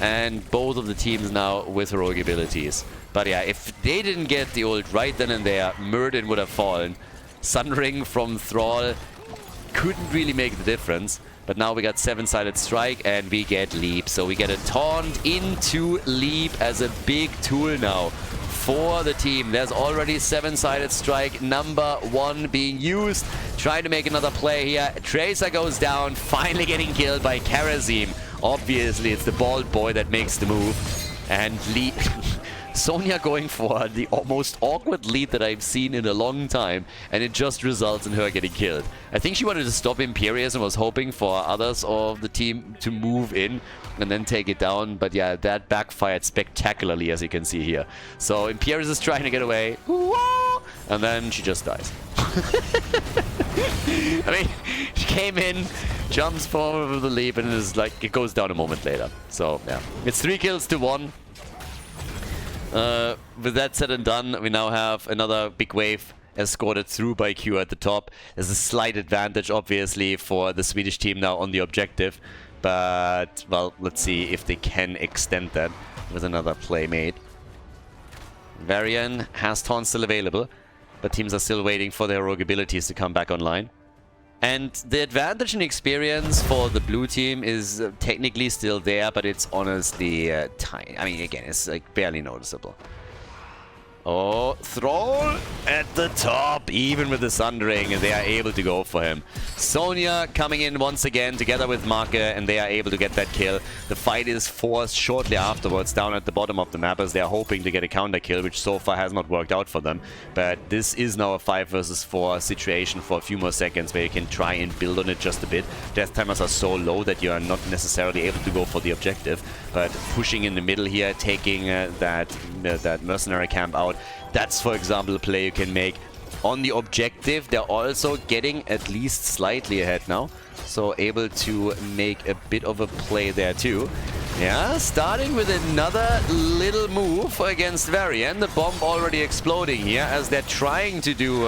and both of the teams now with heroic abilities. But yeah, if they didn't get the ult right then and there, Muradin would have fallen. Sundering from Thrall couldn't really make the difference. But now we got 7-sided strike and we get Leap. So we get a taunt into Leap as a big tool now for the team. There's already 7-sided strike number 1 being used. Trying to make another play here. Tracer goes down, finally getting killed by Karazim. Obviously, it's the bald boy that makes the move. And Leap... Sonya going for the most awkward lead that I've seen in a long time, and it just results in her getting killed. I think she wanted to stop Imperius and was hoping for others of the team to move in and then take it down, but yeah, that backfired spectacularly, as you can see here. So Imperius is trying to get away. Whoa! and then she just dies. I mean, she came in, jumps forward with the leap, and it goes down a moment later. So, yeah. It's 3 kills to 1. With that said and done, we now have another big wave escorted through by Q at the top. There's a slight advantage, obviously, for the Swedish team now on the objective. But, well, let's see if they can extend that with another play made. Varian has taunts still available, but teams are still waiting for their rogue abilities to come back online. And the advantage in experience for the blue team is technically still there, but it's honestly tiny. I mean, again, it's like barely noticeable. Oh, Thrall at the top, even with the Sundering, and they are able to go for him. Sonya coming in once again together with Marke, and they are able to get that kill. The fight is forced shortly afterwards down at the bottom of the map as they are hoping to get a counter kill, which so far has not worked out for them. But this is now a 5 versus 4 situation for a few more seconds where you can try and build on it just a bit. Death timers are so low that you are not necessarily able to go for the objective, but pushing in the middle here, taking that mercenary camp out, that's, for example, a play you can make. On the objective, they're also getting at least slightly ahead now, so able to make a bit of a play there too. Yeah, starting with another little move against Varian. The bomb already exploding here as they're trying to do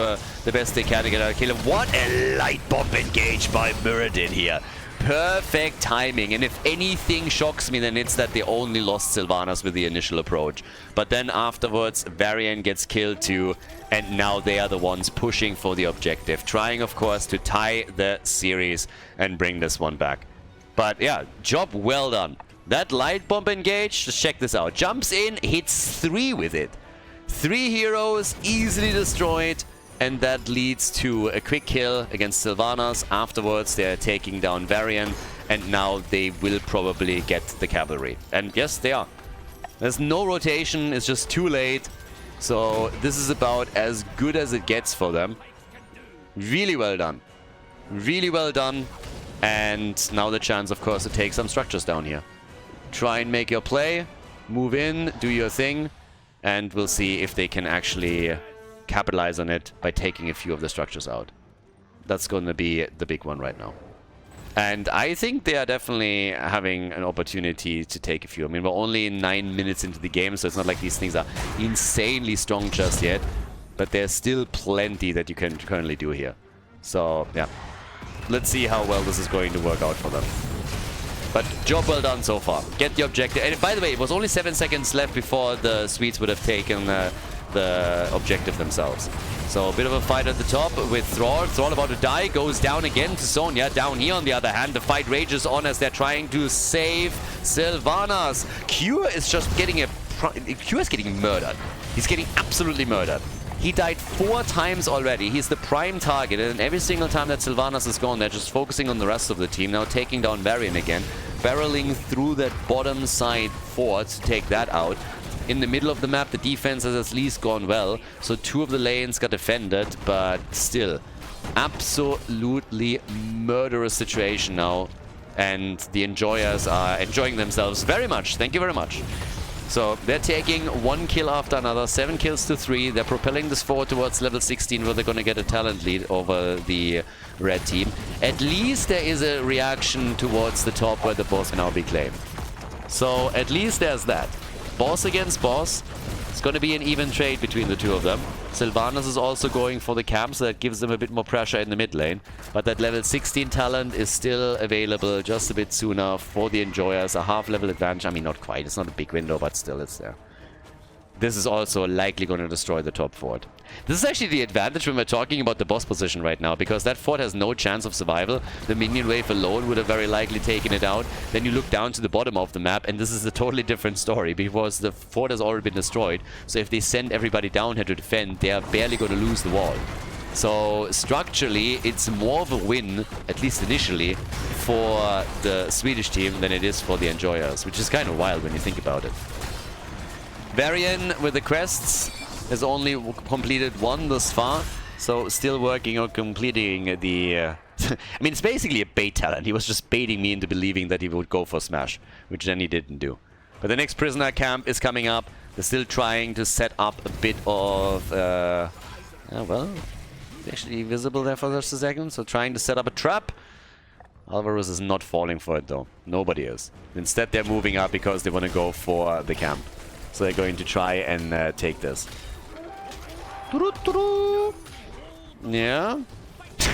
the best they can to get out of kill. What a light bomb engage by Muradin here. Perfect timing, and if anything shocks me, then it's that they only lost Sylvanas with the initial approach. But then afterwards, Varian gets killed too, and now they are the ones pushing for the objective. Trying, of course, to tie the series and bring this one back. But yeah, job well done. That light bomb engage, just check this out. Jumps in, hits 3 with it. 3 heroes, easily destroyed. And that leads to a quick kill against Sylvanas. Afterwards, they're taking down Varian, and now they will probably get the cavalry. And yes, they are. There's no rotation, it's just too late. So this is about as good as it gets for them. Really well done. Really well done. And now the chance, of course, to take some structures down here. Try and make your play, move in, do your thing, and we'll see if they can actually capitalize on it by taking a few of the structures out. That's going to be the big one right now. And I think they are definitely having an opportunity to take a few. I mean, we're only 9 minutes into the game, so it's not like these things are insanely strong just yet. But there's still plenty that you can currently do here. So, yeah. Let's see how well this is going to work out for them. But job well done so far. Get the objective. And by the way, it was only 7 seconds left before the Swedes would have taken the objective themselves. So a bit of a fight at the top with Thrall. Thrall about to die, goes down again to Sonya. Down here on the other hand, the fight rages on as they're trying to save Sylvanas. Q is just getting Q is getting murdered. He's getting absolutely murdered. He died 4 times already. He's the prime target, and every single time that Sylvanas is gone, they're just focusing on the rest of the team. Now taking down Varian again, barreling through that bottom side fort to take that out. In the middle of the map, the defense has at least gone well, so 2 of the lanes got defended, but still, absolutely murderous situation now, and the enjoyers are enjoying themselves very much. Thank you very much. So they're taking 1 kill after another, 7 kills to 3. They're propelling this forward towards level 16, where they're going to get a talent lead over the red team. At least there is a reaction towards the top where the boss can now be claimed. So at least there's that. Boss against boss. It's going to be an even trade between the 2 of them. Sylvanas is also going for the camp, so that gives them a bit more pressure in the mid lane. But that level 16 talent is still available just a bit sooner for the enjoyers. A half level advantage. I mean, not quite. It's not a big window, but still it's there. This is also likely going to destroy the top fort. This is actually the advantage when we're talking about the boss position right now, because that fort has no chance of survival. The minion wave alone would have very likely taken it out. Then you look down to the bottom of the map, and this is a totally different story, because the fort has already been destroyed. So if they send everybody down here to defend, they are barely going to lose the wall. So structurally, it's more of a win, at least initially, for the Swedish team than it is for the enjoyers, which is kind of wild when you think about it. Varian with the quests has only completed 1 thus far, so still working on completing the... I mean, it's basically a bait talent. He was just baiting me into believing that he would go for Smash, which then he didn't do. But the next prisoner camp is coming up. They're still trying to set up a bit of Well, it's actually visible there for just a second, so trying to set up a trap. Alvarez is not falling for it though. Nobody is. Instead, they're moving up because they want to go for the camp. So they're going to try and take this. Yeah.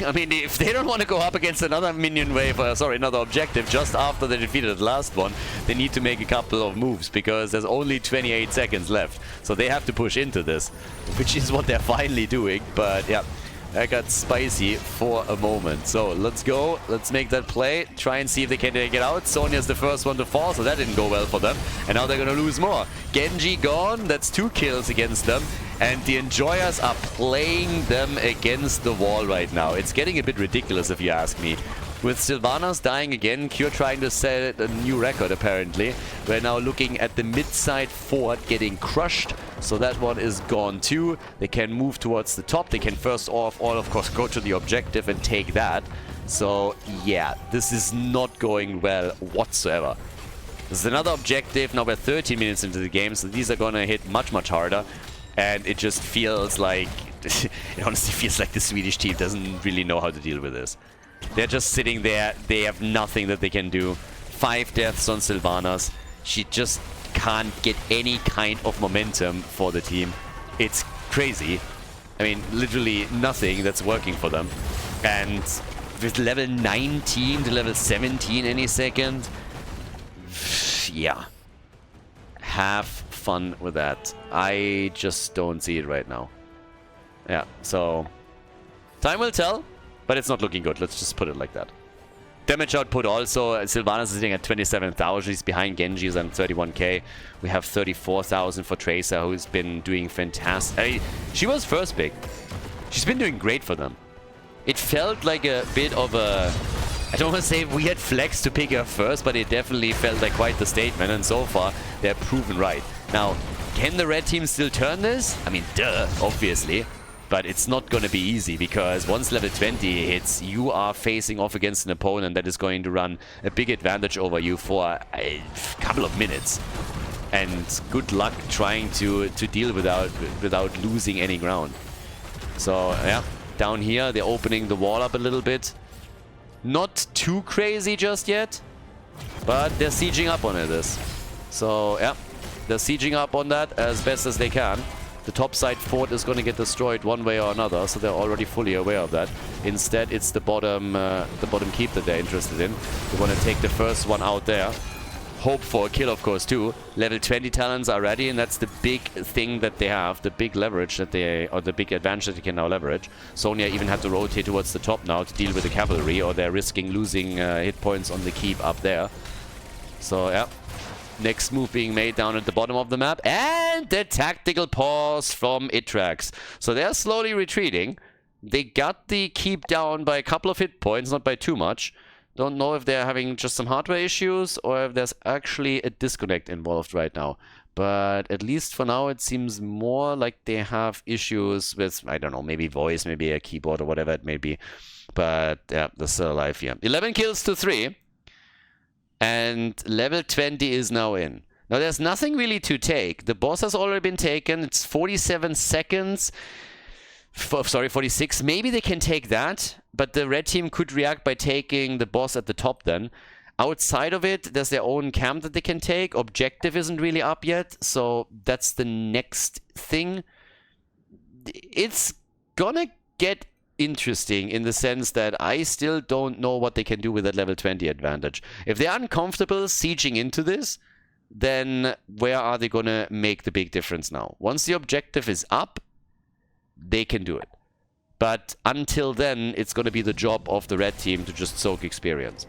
I mean, if they don't want to go up against another minion wave, sorry, another objective, just after they defeated the last one, they need to make a couple of moves, because there's only 28 seconds left. So they have to push into this, which is what they're finally doing. But yeah, that got spicy for a moment. So let's go. Let's make that play. Try and see if they can take it out. Sonya's the first one to fall, so that didn't go well for them. And now they're going to lose more. Genji gone. That's 2 kills against them. And the Enjoyers are playing them against the wall right now. It's getting a bit ridiculous if you ask me. With Sylvanas dying again, Cure trying to set a new record apparently. We're now looking at the mid-side fort getting crushed. So that one is gone too. They can move towards the top. They can first of all, of course, go to the objective and take that. So yeah, this is not going well whatsoever. This is another objective. Now we're 13 minutes into the game, so these are gonna hit much, much harder. And it just feels like, it honestly feels like the Swedish team doesn't really know how to deal with this. They're just sitting there. They have nothing that they can do. 5 deaths on Sylvanas. She just can't get any kind of momentum for the team. It's crazy. I mean, literally nothing that's working for them. And with level 19 to level 17 any second, yeah. Have fun with that. I just don't see it right now. Yeah, so time will tell, but it's not looking good. Let's just put it like that. Damage output also, Sylvanas is sitting at 27,000. He's behind Genji, is on 31k. We have 34,000 for Tracer, who's been doing fantastic. She was first pick. She's been doing great for them. It felt like a bit of a, I don't want to say weird flex to pick her first, but it definitely felt like quite the statement, and so far they're proven right. Now, can the red team still turn this? I mean, duh, obviously. But it's not going to be easy, because once level 20 hits, you are facing off against an opponent that is going to run a big advantage over you for a couple of minutes. And good luck trying to deal without losing any ground. So, yeah, down here, they're opening the wall up a little bit. Not too crazy just yet, but they're sieging up on this. So, yeah, they're sieging up on that as best as they can. The top side fort is going to get destroyed one way or another, so they're already fully aware of that. Instead, it's the bottom keep that they're interested in. They want to take the first one out there. Hope for a kill, of course, too. Level 20 talents are ready, and that's the big thing that they have, the big leverage that they, or the big advantage that they can now leverage. Sonya even had to rotate towards the top now to deal with the cavalry, or they're risking losing hit points on the keep up there. So, yeah. Next move being made down at the bottom of the map. And the tactical pause from Itrax. So they're slowly retreating. They got the keep down by a couple of hit points, not by too much. Don't know if they're having just some hardware issues or if there's actually a disconnect involved right now. But at least for now, it seems more like they have issues with, I don't know, maybe voice, maybe a keyboard or whatever it may be. But yeah, they're still alive here. 11 kills to 3. And level 20 is now in. Now, there's nothing really to take. The boss has already been taken. It's 47 seconds. Sorry, 46. Maybe they can take that. But the red team could react by taking the boss at the top then. Outside of it, there's their own camp that they can take. Objective isn't really up yet. So that's the next thing. It's gonna get interesting in the sense that I still don't know what they can do with that level 20 advantage. If they're uncomfortable sieging into this, then where are they going to make the big difference now? Once the objective is up, they can do it. But until then, it's going to be the job of the red team to just soak experience.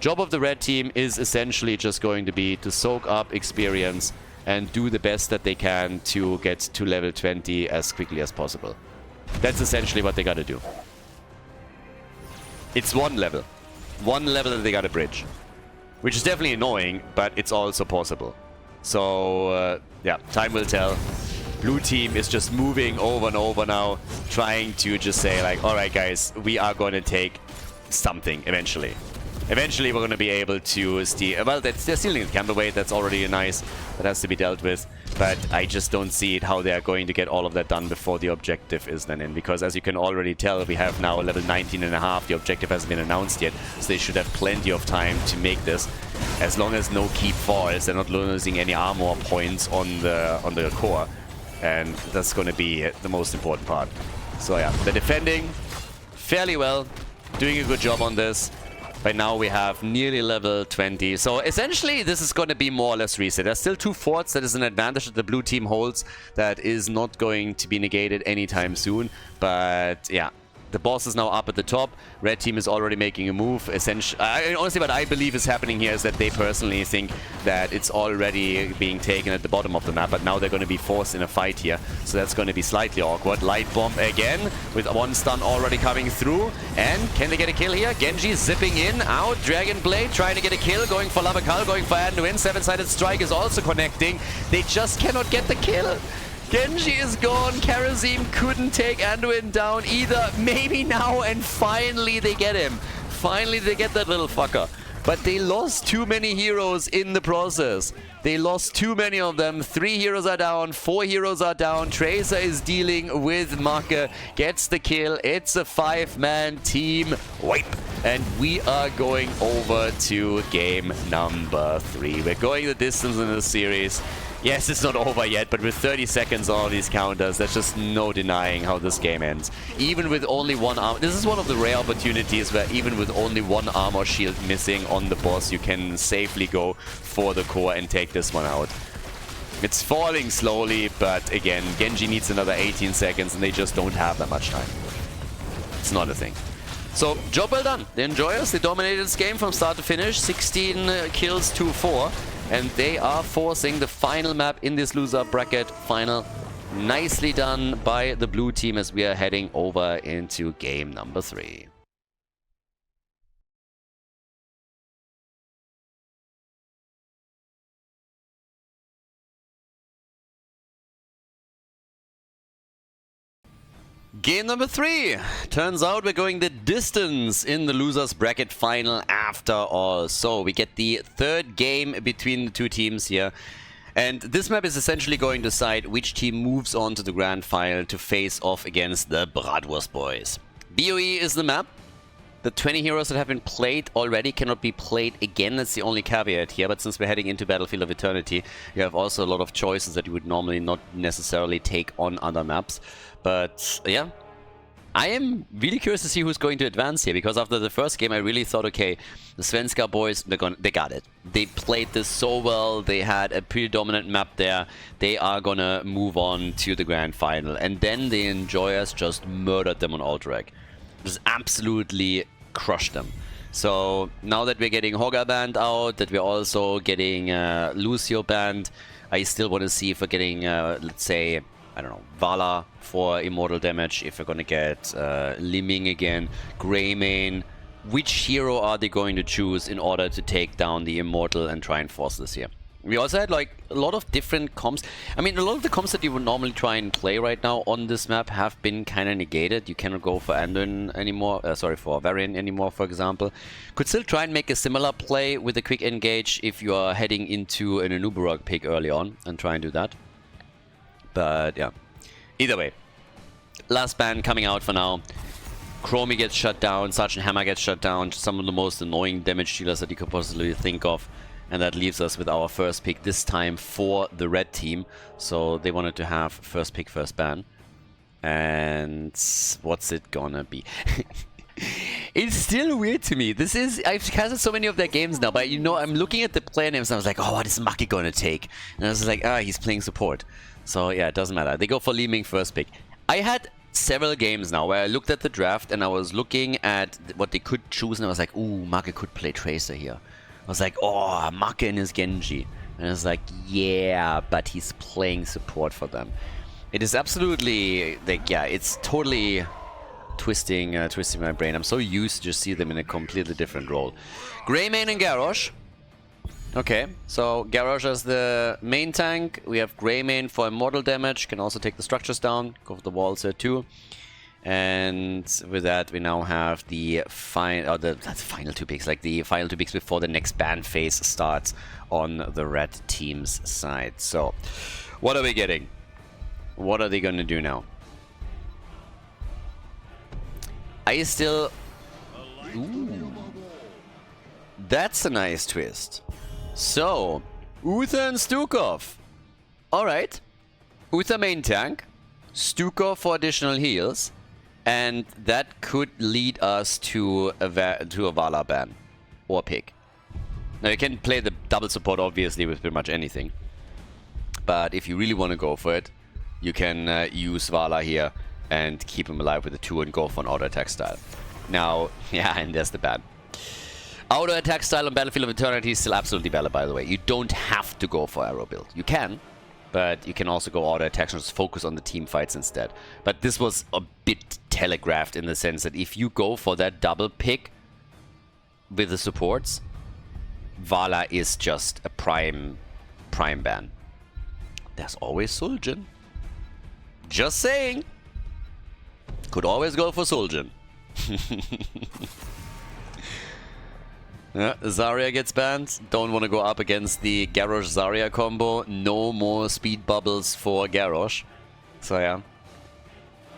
Job of the red team is essentially just going to be to soak up experience and do the best that they can to get to level 20 as quickly as possible. That's essentially what they gotta do. It's one level. One level that they gotta bridge. Which is definitely annoying, but it's also possible. So, yeah, time will tell. Blue team is just moving over and over now, trying to just say like, alright guys, we are gonna take something eventually. Eventually, we're going to be able to steal... Well, they're stealing the camper weight. That's already nice. That has to be dealt with. But I just don't see it how they're going to get all of that done before the objective is then in. Because as you can already tell, we have now level 19.5. The objective hasn't been announced yet. So they should have plenty of time to make this. As long as no keep falls, they're not losing any armor points on the core. And that's going to be the most important part. So yeah, they're defending fairly well. Doing a good job on this. By now we have nearly level 20. So essentially this is going to be more or less reset. There's still 2 forts. That is an advantage that the blue team holds. That is not going to be negated anytime soon. But yeah, the boss is now up at the top. Red team is already making a move. Essentially, honestly, what I believe is happening here is that they personally think that it's already being taken at the bottom of the map. But now they're going to be forced in a fight here. So that's going to be slightly awkward. Light bomb again with 1 stun already coming through. And can they get a kill here? Genji zipping in, out. Dragon Blade trying to get a kill. Going for Lavakal, going for Anduin. 7-sided strike is also connecting. They just cannot get the kill. Genji is gone. Karazim couldn't take Anduin down either. Maybe now, and finally they get him. Finally they get that little fucker. But they lost too many heroes in the process. They lost too many of them. 3 heroes are down, 4 heroes are down. Tracer is dealing with Make, gets the kill. It's a 5-man team wipe. And we are going over to game number 3. We're going the distance in this series. Yes, it's not over yet, but with 30 seconds on all these counters, there's just no denying how this game ends. Even with only 1 armor... This is one of the rare opportunities where even with only 1 armor shield missing on the boss, you can safely go for the core and take this one out. It's falling slowly, but again, Genji needs another 18 seconds and they just don't have that much time. It's not a thing. So, job well done. The Enjoyers, they dominated this game from start to finish. 16 kills to 4. And they are forcing the final map in this loser bracket final. Nicely done by the blue team as we are heading over into game number 3. Game number 3. Turns out we're going the distance in the losers bracket final after all. So we get the 3rd game between the 2 teams here. And this map is essentially going to decide which team moves on to the grand final to face off against the Bratwurst boys. BOE is the map. The 20 heroes that have been played already cannot be played again. That's the only caveat here. But since we're heading into Battlefield of Eternity, you have also a lot of choices that you would normally not necessarily take on other maps. But yeah, I am really curious to see who's going to advance here. Because after the first game, I really thought, okay, the Svenska boys, they got it. They played this so well. They had a pretty dominant map there. They are gonna move on to the grand final. And then the Enjoyers just murdered them on Ultrag. Just absolutely crushed them. So now that we're getting Hoga banned out, that we're also getting Lucio banned, I still want to see if we're getting, let's say, I don't know, Vala for immortal damage, if we're going to get Liming again, Greymane. Which hero are they going to choose in order to take down the immortal and try and force this here? We also had like a lot of different comps. I mean, a lot of the comps that you would normally try and play right now on this map have been kind of negated. You cannot go for Anduin anymore, for Varian anymore, for example. Could still try and make a similar play with a quick engage if you are heading into an Anubarog pick early on and try and do that. But yeah, either way, last ban coming out for now. Chromie gets shut down, Sergeant Hammer gets shut down, some of the most annoying damage dealers that you could possibly think of. And that leaves us with our first pick, this time for the red team. So they wanted to have first pick, first ban. And what's it gonna be? It's still weird to me. This is, I've casted so many of their games now, but you know, I'm looking at the player names and I was like, oh, what is Maki gonna take? And I was like, he's playing support. So yeah, it doesn't matter. They go for Liming first pick. I had several games now where I looked at the draft and I was looking at what they could choose and I was like, ooh, Maki could play Tracer here. I was like, oh, Make and his Genji. And I was like, yeah, but he's playing support for them. It is absolutely, like, yeah, it's totally twisting my brain. I'm so used to just see them in a completely different role. Greymane and Garrosh. Okay, so Garrosh as the main tank. We have Greymane for immortal damage. Can also take the structures down. Go for the walls here too. And with that, we now have the final 2 picks, like the final 2 picks before the next ban phase starts on the red team's side. So, what are we getting? What are they going to do now? I still... Ooh. That's a nice twist. So, Uther and Stukov. Alright. Uther main tank. Stukov for additional heals. And that could lead us to a Vala ban. Or pick. Now you can play the double support obviously with pretty much anything. But if you really want to go for it, you can use Vala here and keep him alive with a 2 and go for an auto attack style. Now, yeah, and there's the ban. Auto attack style on Battlefield of Eternity is still absolutely valid, by the way. You don't have to go for arrow build. You can, but you can also go auto attack and just focus on the team fights instead. But this was a bit telegraphed in the sense that if you go for that double pick with the supports, Vala is just a prime ban. There's always Suljin. Just saying. Could always go for Suljin. Yeah, Zarya gets banned. Don't want to go up against the Garrosh-Zarya combo. No more speed bubbles for Garrosh. So yeah.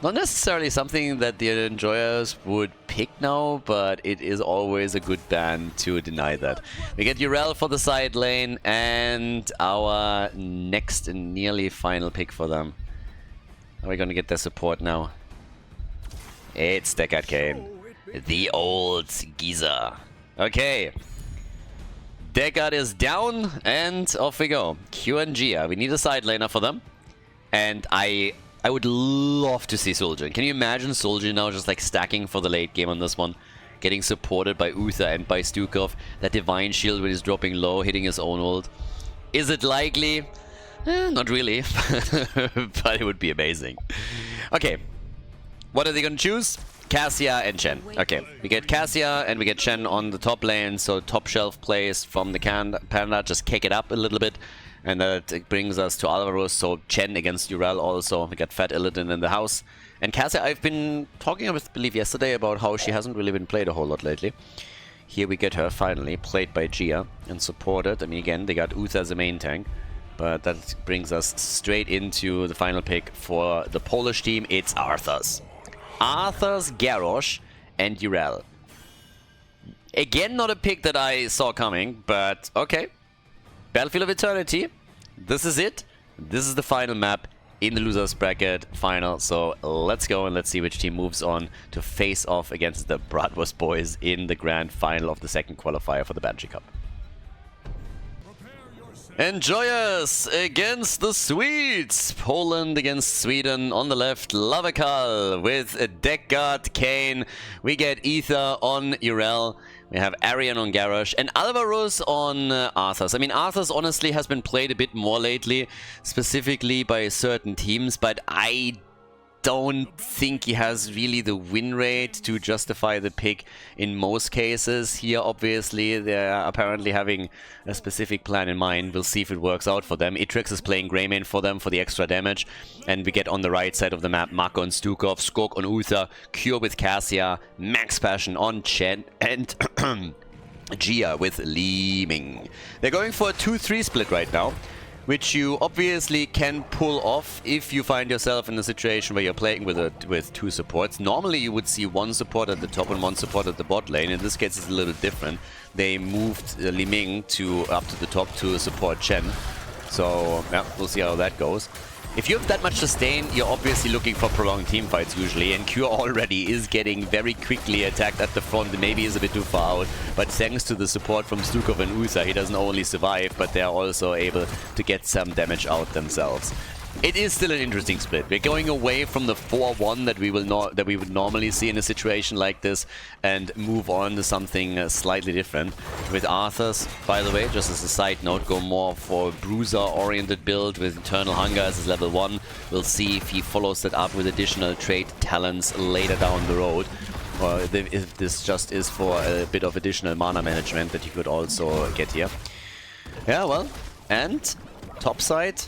Not necessarily something that the enjoyers would pick now, but it is always a good ban to deny that. We get Yrel for the side lane, and our next and nearly final pick for them. Are we going to get their support now? It's Deckard Cain. The old geezer. Okay. Deckard is down, and off we go. Q and Gia. We need a side laner for them. And I would love to see Suljin. Can you imagine Suljin now just like stacking for the late game on this one? Getting supported by Uther and by Stukov. That Divine Shield when he's dropping low, hitting his own ult. Is it likely? Not really. But it would be amazing. Okay. What are they going to choose? Cassia and Chen. Okay, we get Cassia and we get Chen on the top lane, so top shelf plays from the Panda, just kick it up a little bit, and that brings us to Alvaro, so Chen against Yrel also. We got Fat Illidan in the house. And Cassia, I've been talking with, I believe, yesterday about how she hasn't really been played a whole lot lately. Here we get her finally, played by Gia and supported. I mean, again, they got Uther as a main tank, but that brings us straight into the final pick for the Polish team. It's Arthas. Arthas, Garrosh, and Yrel. Again, not a pick that I saw coming, but okay. Battlefield of Eternity. This is it. This is the final map in the losers bracket final. So let's go and let's see which team moves on to face off against the Bratwurst boys in the grand final of the second qualifier for the Banshee Cup. Enjoyers against the Swedes. Poland against Sweden on the left. Lavakal with Deckard Cain. We get Ether on Yrel. We have Arian on Garrosh and Alvaros on Arthas. I mean, Arthas honestly has been played a bit more lately, specifically by certain teams, but I don't think he has really the win rate to justify the pick in most cases. Here, obviously, they're apparently having a specific plan in mind. We'll see if it works out for them. Itrix is playing Greymane for them for the extra damage. And we get on the right side of the map, Mako on Stukov, Skok on Uther, Cure with Cassia, Max Passion on Chen, and Gia with Li Ming. They're going for a 2-3 split right now, which you obviously can pull off if you find yourself in a situation where you're playing with two supports. Normally you would see one support at the top and one support at the bot lane. In this case it's a little different. They moved Li Ming up to the top to support Chen. So yeah, we'll see how that goes. If you have that much sustain, you're obviously looking for prolonged teamfights usually, and Cure already is getting very quickly attacked at the front. Maybe is a bit too far out, but thanks to the support from Stukov and Uther, he doesn't only survive, but they're also able to get some damage out themselves. It is still an interesting split. We're going away from the 4-1 that we would normally see in a situation like this and move on to something slightly different. With Arthas, by the way, just as a side note, go more for a bruiser-oriented build with Eternal Hunger as his level 1. We'll see if he follows that up with additional trait talents later down the road. Or if this just is for a bit of additional mana management that you could also get here. Yeah, well, and top side.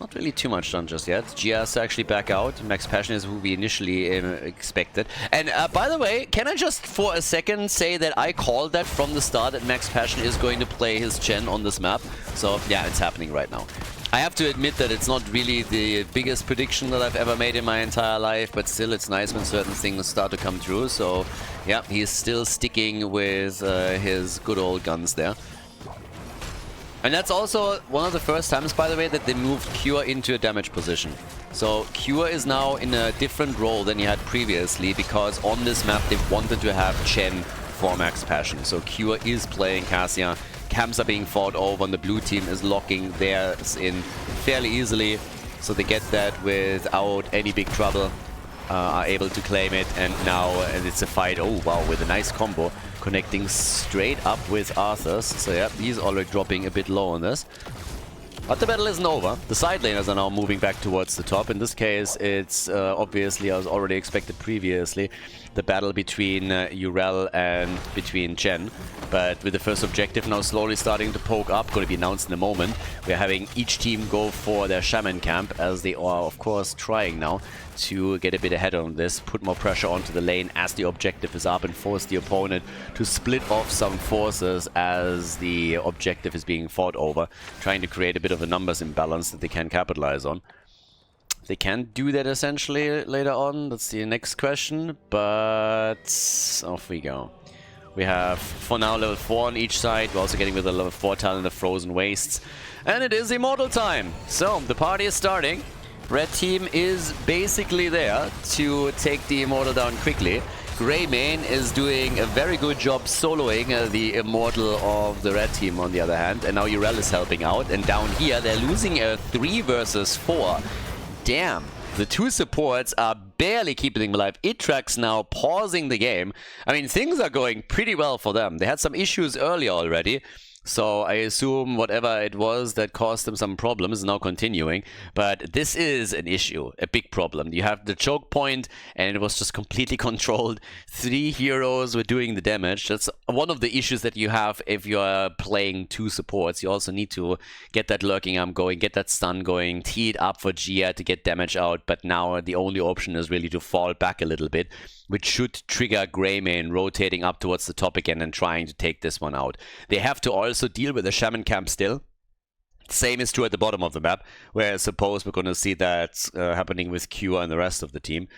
not really too much done just yet. Gia has to actually back out. Max Passion is who we initially expected. And by the way, can I just for a second say that I called that from the start that Max Passion is going to play his Chen on this map. So yeah, it's happening right now. I have to admit that it's not really the biggest prediction that I've ever made in my entire life, but still it's nice when certain things start to come true. So yeah, he's still sticking with his good old guns there. And that's also one of the first times, by the way, that they moved Cure into a damage position. So Cure is now in a different role than he had previously, because on this map they wanted to have Chen for Max Passion. So Cure is playing Cassia. Camps are being fought over, and the blue team is locking theirs in fairly easily. So they get that without any big trouble, are able to claim it, and now it's a fight. Oh wow, with a nice combo. Connecting straight up with Arthur's. So yeah, he's already dropping a bit low on this. But the battle isn't over. The side laners are now moving back towards the top. In this case, it's obviously, as already expected previously, the battle between Urel and between Chen. But with the first objective now slowly starting to poke up, going to be announced in a moment, we're having each team go for their shaman camp, as they are, of course, trying now to get a bit ahead on this, put more pressure onto the lane as the objective is up, and force the opponent to split off some forces as the objective is being fought over, trying to create a bit of a numbers imbalance that they can capitalize on. They can do that essentially later on. That's the next question, but off we go. We have, for now, level 4 on each side. We're also getting with a level 4 talent of Frozen Wastes. And it is Immortal time! So, the party is starting. Red team is basically there to take the Immortal down quickly. Greymane is doing a very good job soloing the Immortal of the red team on the other hand. And now Urel is helping out. And down here, they're losing a 3 versus 4. Damn. The two supports are barely keeping them alive. Itrax now pausing the game. I mean, things are going pretty well for them. They had some issues earlier already. So I assume whatever it was that caused them some problems is now continuing. But this is an issue, a big problem. You have the choke point and it was just completely controlled. 3 heroes were doing the damage. That's one of the issues that you have if you're playing 2 supports. You also need to get that lurking arm going, get that stun going, tee it up for Gia to get damage out. But now the only option is really to fall back a little bit, which should trigger Greymane rotating up towards the top again and trying to take this one out. They have to also deal with the Shaman camp still. Same is true at the bottom of the map, where I suppose we're going to see that happening with Cure and the rest of the team.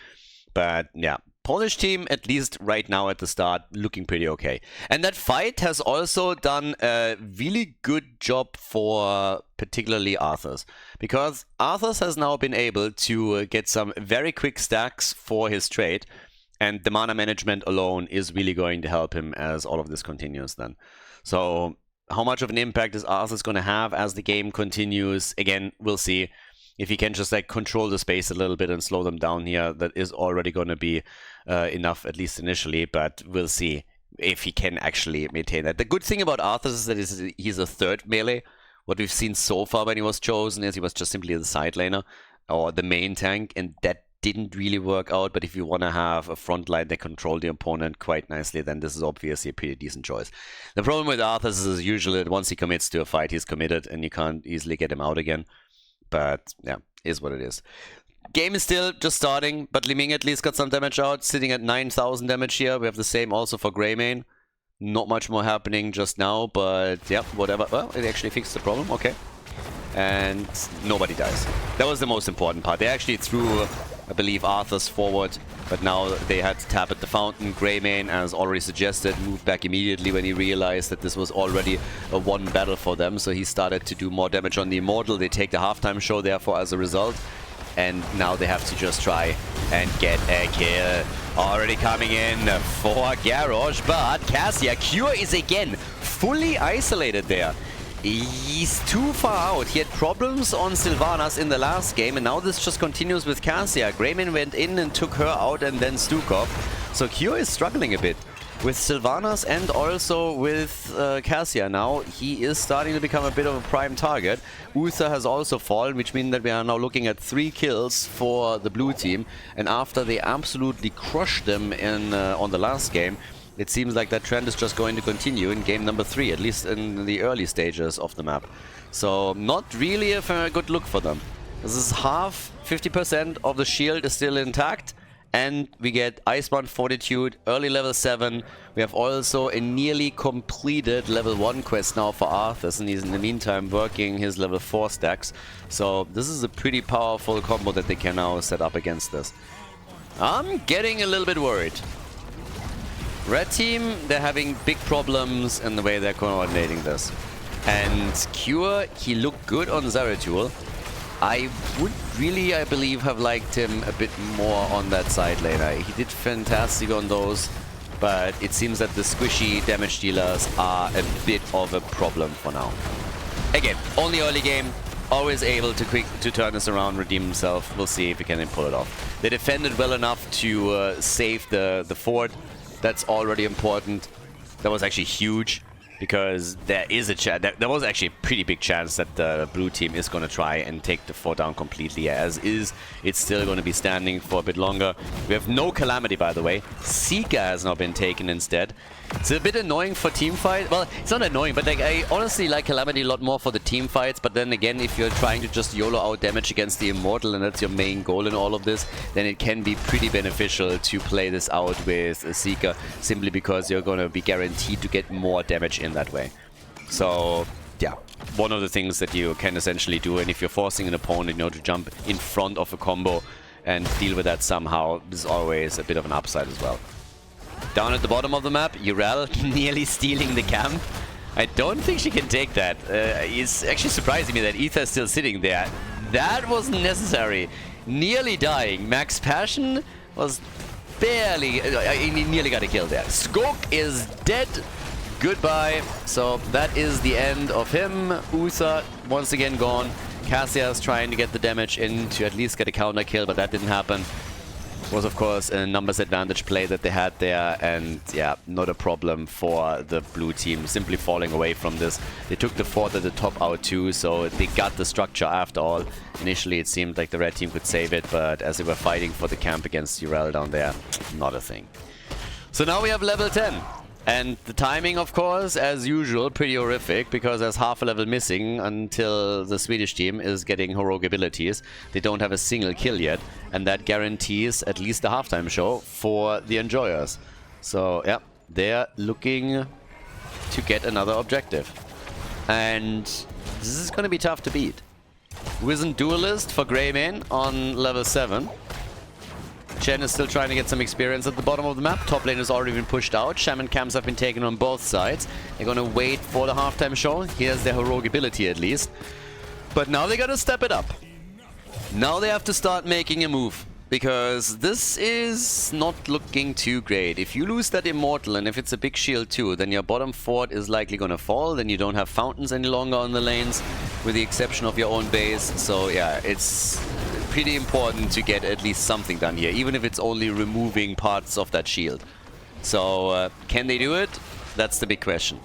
But yeah, Polish team, at least right now at the start, looking pretty okay. And that fight has also done a really good job for particularly Arthur's. Because Arthur's has now been able to get some very quick stacks for his trade. And the mana management alone is really going to help him as all of this continues then. So how much of an impact is Arthur's going to have as the game continues? Again, we'll see. If he can just like control the space a little bit and slow them down here, that is already going to be enough, at least initially. But we'll see if he can actually maintain that. The good thing about Arthur's is that he's a third melee. What we've seen so far when he was chosen is he was just simply the side laner or the main tank, and that didn't really work out. But if you want to have a front line that control the opponent quite nicely, then this is obviously a pretty decent choice. The problem with Arthur's is usually that once he commits to a fight, he's committed and you can't easily get him out again. But yeah, is what it is. Game is still just starting, but Li Ming at least got some damage out, sitting at 9,000 damage here. We have the same also for Greymane. Not much more happening just now, but yeah, whatever. Well, it actually fixed the problem, okay. And nobody dies. That was the most important part. They actually threw, I believe, Arthur's forward, but now they had to tap at the fountain. Greymane, as already suggested, moved back immediately when he realized that this was already a one battle for them, so he started to do more damage on the Immortal. They take the halftime show, therefore, as a result, and now they have to just try and get a kill. Already coming in for Garrosh, but Cassia, Cure is again fully isolated there. He's too far out. He had problems on Sylvanas in the last game, and now this just continues with Cassia. Greymane went in and took her out, and then Stukov. So Cure is struggling a bit with Sylvanas and also with Cassia now. He is starting to become a bit of a prime target. Uther has also fallen, which means that we are now looking at 3 kills for the blue team. And after they absolutely crushed them in on the last game, it seems like that trend is just going to continue in game number 3, at least in the early stages of the map. So not really a good look for them. This is half, 50% of the shield is still intact. And we get Iceborne Fortitude, early level 7. We have also a nearly completed level 1 quest now for Arthas, and he's in the meantime working his level 4 stacks. So this is a pretty powerful combo that they can now set up against this. I'm getting a little bit worried. Red team, they're having big problems in the way they're coordinating this. And Cure, he looked good on Zeratul. I would really, I believe, have liked him a bit more on that side laner. He did fantastic on those, but it seems that the squishy damage dealers are a bit of a problem for now. Again, only early game, always able to turn this around, redeem himself. We'll see if he can pull it off. They defended well enough to save the fort. That's already important. That was actually huge. Because there is a chance, there was actually a pretty big chance that the blue team is going to try and take the fort down completely. As is, it's still going to be standing for a bit longer. We have no Calamity, by the way. Seeker has now been taken instead. It's a bit annoying for team fight. Well, it's not annoying, but like, I honestly like Calamity a lot more for the team fights. But then again, if you're trying to just YOLO out damage against the Immortal, and that's your main goal in all of this, then it can be pretty beneficial to play this out with a Seeker, simply because you're going to be guaranteed to get more damage in that way. So, yeah, one of the things that you can essentially do, and if you're forcing an opponent, you know, to jump in front of a combo and deal with that somehow, is always a bit of an upside as well. Down at the bottom of the map, Yrel nearly stealing the camp. I don't think she can take that. It's actually surprising me that Aether's still sitting there. That wasn't necessary. Nearly dying. Max Passion was barely... he nearly got a kill there. Skog is dead. Goodbye. So that is the end of him. Uther once again gone. Cassia's trying to get the damage in to at least get a counter kill, but that didn't happen. Was of course a numbers advantage play that they had there, and yeah, not a problem for the blue team simply falling away from this. They took the fort at the top out too, so they got the structure after all. Initially it seemed like the red team could save it, but as they were fighting for the camp against Yrel down there, not a thing. So now we have level 10. And the timing, of course, as usual, pretty horrific, because there's half a level missing until the Swedish team is getting heroic abilities. They don't have a single kill yet, and that guarantees at least a halftime show for the enjoyers. So, yeah, they're looking to get another objective. And this is going to be tough to beat. Wizened Duelist for Greymane on level 7. Chen is still trying to get some experience at the bottom of the map. Top lane has already been pushed out. Shaman camps have been taken on both sides. They're going to wait for the halftime show. Here's their heroic ability at least. But now they got to step it up. Now they have to start making a move. Because this is not looking too great. If you lose that Immortal, and if it's a big shield too, then your bottom fort is likely going to fall. Then you don't have fountains any longer on the lanes, with the exception of your own base. So yeah, it's pretty important to get at least something done here, even if it's only removing parts of that shield. So can they do it? That's the big question.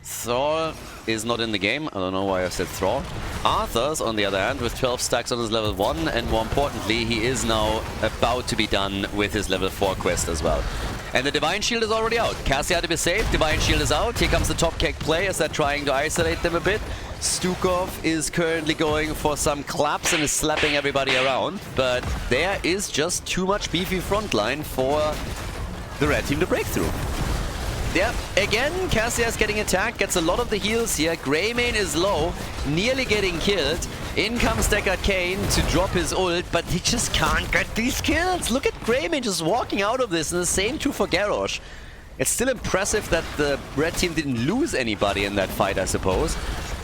Thrall is not in the game. I don't know why I said Thrall. Arthas, on the other hand, with 12 stacks on his level 1, and more importantly, he is now about to be done with his level 4 quest as well. And the Divine Shield is already out. Cassia had to be saved. Divine Shield is out. Here comes the top cake play as they're trying to isolate them a bit. Stukov is currently going for some claps and is slapping everybody around. But there is just too much beefy frontline for the red team to break through. Yeah, again, Cassia is getting attacked, gets a lot of the heals here. Greymane is low, nearly getting killed. In comes Deckard Cain to drop his ult, but he just can't get these kills. Look at Greymane just walking out of this, and the same too for Garrosh. It's still impressive that the red team didn't lose anybody in that fight, I suppose.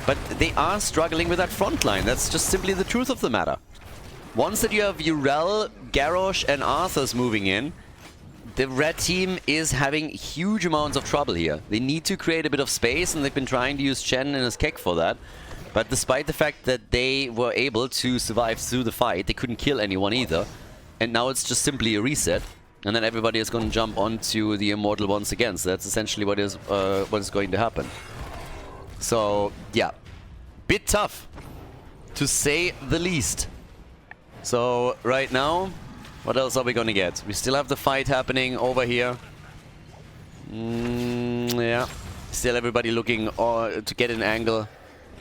But they are struggling with that front line. That's just simply the truth of the matter. Once that you have Yrel, Garrosh, and Arthas moving in, the red team is having huge amounts of trouble here. They need to create a bit of space, and they've been trying to use Chen and his Keck for that. But despite the fact that they were able to survive through the fight, they couldn't kill anyone either. And now it's just simply a reset. And then everybody is going to jump onto the Immortal once again. So that's essentially what is going to happen. So, yeah. Bit tough, to say the least. So, right now, what else are we going to get? We still have the fight happening over here. Yeah. Still everybody looking to get an angle.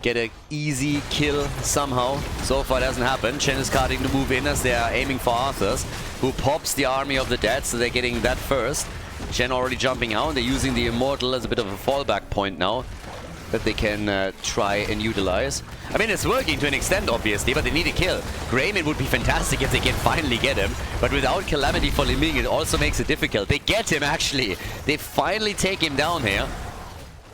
get an easy kill somehow. So far it hasn't happened. Chen is starting to move in as they are aiming for Arthurs, who pops the Army of the Dead, so they're getting that first. Chen already jumping out. They're using the Immortal as a bit of a fallback point now that they can try and utilize. I mean, it's working to an extent, obviously, but they need a kill. Greymane would be fantastic if they can finally get him, but without Calamity for Li Ming, it also makes it difficult. They get him, actually. They finally take him down here.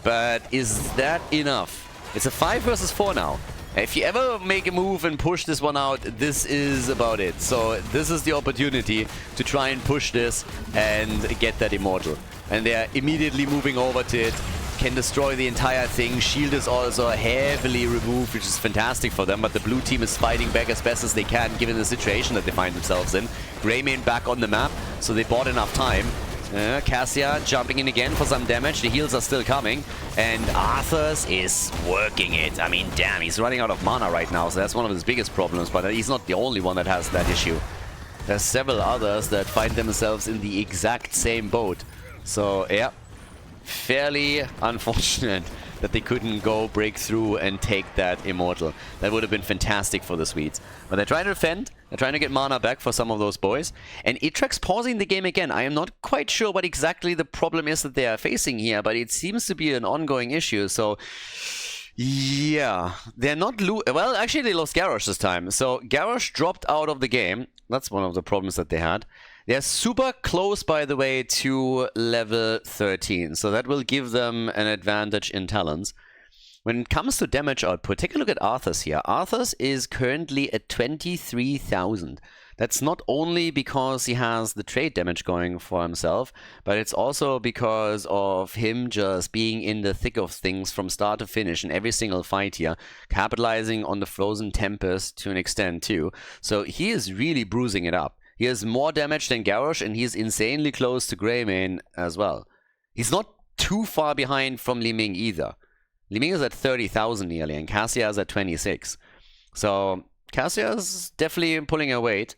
But is that enough? It's a 5 versus 4 now. If you ever make a move and push this one out, this is about it. So this is the opportunity to try and push this and get that Immortal. And they're immediately moving over to it. Can destroy the entire thing. Shield is also heavily removed, which is fantastic for them. But the blue team is fighting back as best as they can, given the situation that they find themselves in. Greymane back on the map, so they bought enough time. Cassia jumping in again for some damage. The heals are still coming. And Arthurs is working it. I mean, damn, he's running out of mana right now, so that's one of his biggest problems. But he's not the only one that has that issue. There's several others that find themselves in the exact same boat. So, yeah, fairly unfortunate that they couldn't go break through and take that Immortal. That would have been fantastic for the Swedes. But they're trying to defend. They're trying to get mana back for some of those boys. And Itrek's pausing the game again. I am not quite sure what exactly the problem is that they are facing here, but it seems to be an ongoing issue. So, yeah, they're not well, actually they lost Garrosh this time. So Garrosh dropped out of the game. That's one of the problems that they had. They're super close, by the way, to level 13. So that will give them an advantage in talents. When it comes to damage output, take a look at Arthur's here. Arthur's is currently at 23,000. That's not only because he has the trade damage going for himself, but it's also because of him just being in the thick of things from start to finish in every single fight here, capitalizing on the Frozen Tempest to an extent too. So he is really bruising it up. He has more damage than Garrosh, and he's insanely close to Greymane as well. He's not too far behind from Li Ming either. Li Ming is at 30,000 nearly, and Cassia is at 26. So Cassia is definitely pulling her weight,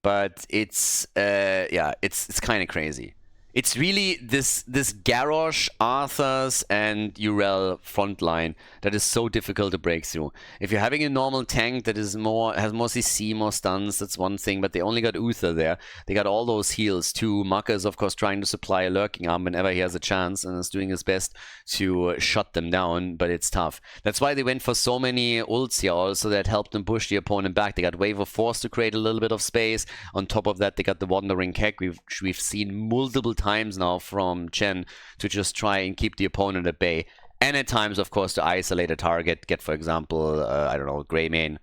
but it's yeah, it's kind of crazy. It's really this Garrosh, Arthurs, and Urel front line that is so difficult to break through. If you're having a normal tank that is has more CC, more stuns, that's one thing, but they only got Uther there. They got all those heals too. Maka is of course trying to supply a lurking arm whenever he has a chance and is doing his best to shut them down, but it's tough. That's why they went for so many ults here also that helped them push the opponent back. They got Wave of Force to create a little bit of space. On top of that, they got the Wandering Kek. We've seen multiple times now from Chen to just try and keep the opponent at bay, and at times of course to isolate a target, get for example I don't know, Greymane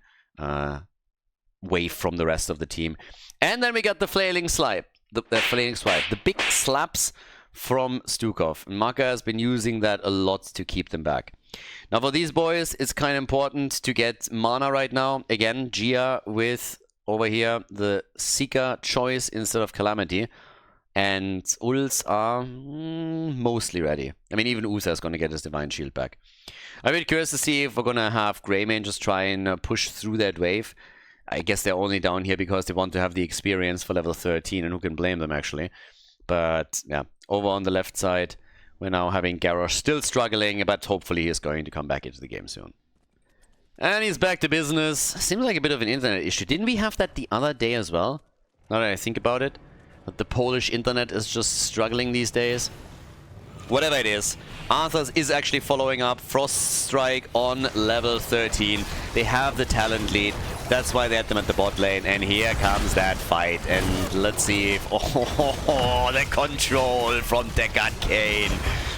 away from the rest of the team. And then we got the flailing swipe, the big slaps from Stukov. Maka has been using that a lot to keep them back. Now for these boys it's kind of important to get mana right now. Again, Gia with over here the Seeker choice instead of Calamity. And ults are mostly ready. I mean, even Usa is going to get his Divine Shield back. I'm a bit curious to see if we're going to have Greymane just try and push through that wave. I guess they're only down here because they want to have the experience for level 13, and who can blame them, actually. But, yeah, over on the left side, we're now having Garrosh still struggling, but hopefully he's going to come back into the game soon. And he's back to business. Seems like a bit of an internet issue. Didn't we have that the other day as well? Now that I think about it. But the Polish internet is just struggling these days. Whatever it is, Arthurs is actually following up. Frost Strike on level 13. They have the talent lead. That's why they had them at the bot lane. And here comes that fight. And let's see if... Oh, the control from Deckard Cain.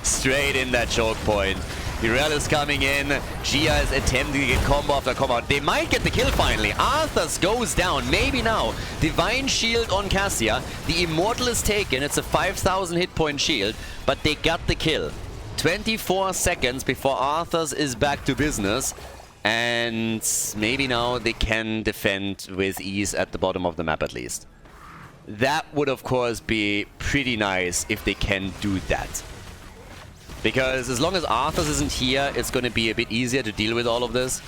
Straight in that choke point. Urel is coming in. Gia is attempting to get combo after combo. They might get the kill finally. Arthurs goes down. Maybe now. Divine Shield on Cassia. The Immortal is taken. It's a 5,000 hit point shield. But they got the kill. 24 seconds before Arthurs is back to business. And maybe now they can defend with ease at the bottom of the map at least. That would of course be pretty nice if they can do that. Because as long as Arthurs isn't here, it's going to be a bit easier to deal with all of this.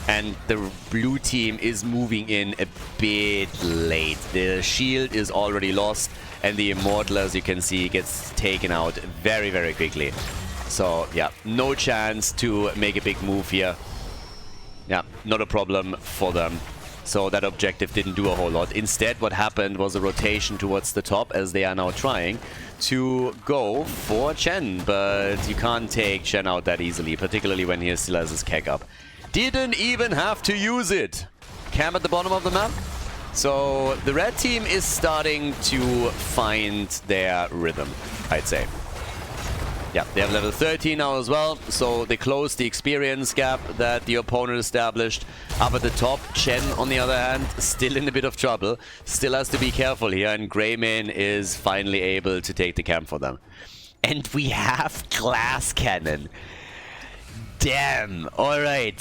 And the blue team is moving in a bit late. The shield is already lost, and the Immortal, as you can see, gets taken out very, very quickly. So, yeah, no chance to make a big move here. yeah, not a problem for them. So that objective didn't do a whole lot. Instead, what happened was a rotation towards the top, as they are now trying to go for Chen. But you can't take Chen out that easily, particularly when he still has his keg up. Didn't even have to use it. Camp at the bottom of the map. So the red team is starting to find their rhythm, I'd say. Yeah, they have level 13 now as well, so they close the experience gap that the opponent established. Up at the top, Chen, on the other hand, still in a bit of trouble. Still has to be careful here, and Greymane is finally able to take the camp for them. And we have Glass Cannon. Damn. Alright.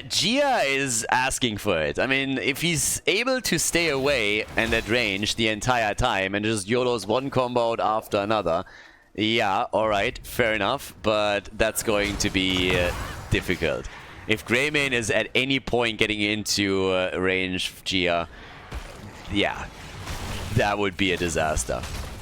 Gia is asking for it. I mean, if he's able to stay away and at range the entire time and just YOLOs one combo out after another, yeah, alright, fair enough, but that's going to be difficult. If Greymane is at any point getting into range of Gia, yeah, that would be a disaster.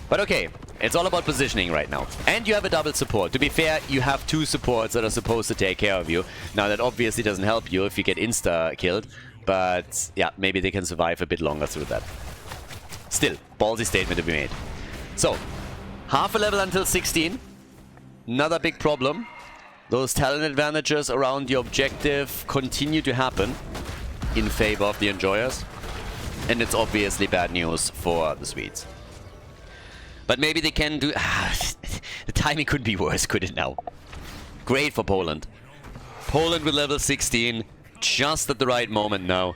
But okay, it's all about positioning right now. And you have a double support. To be fair, you have two supports that are supposed to take care of you. Now, that obviously doesn't help you if you get insta-killed, but yeah, maybe they can survive a bit longer through that. Still, ballsy statement to be made. So, half a level until 16. Another big problem. Those talent advantages around the objective continue to happen in favor of the enjoyers. And it's obviously bad news for the Swedes. But maybe they can do... the timing could be worse, could it now? Great for Poland. Poland with level 16, just at the right moment now.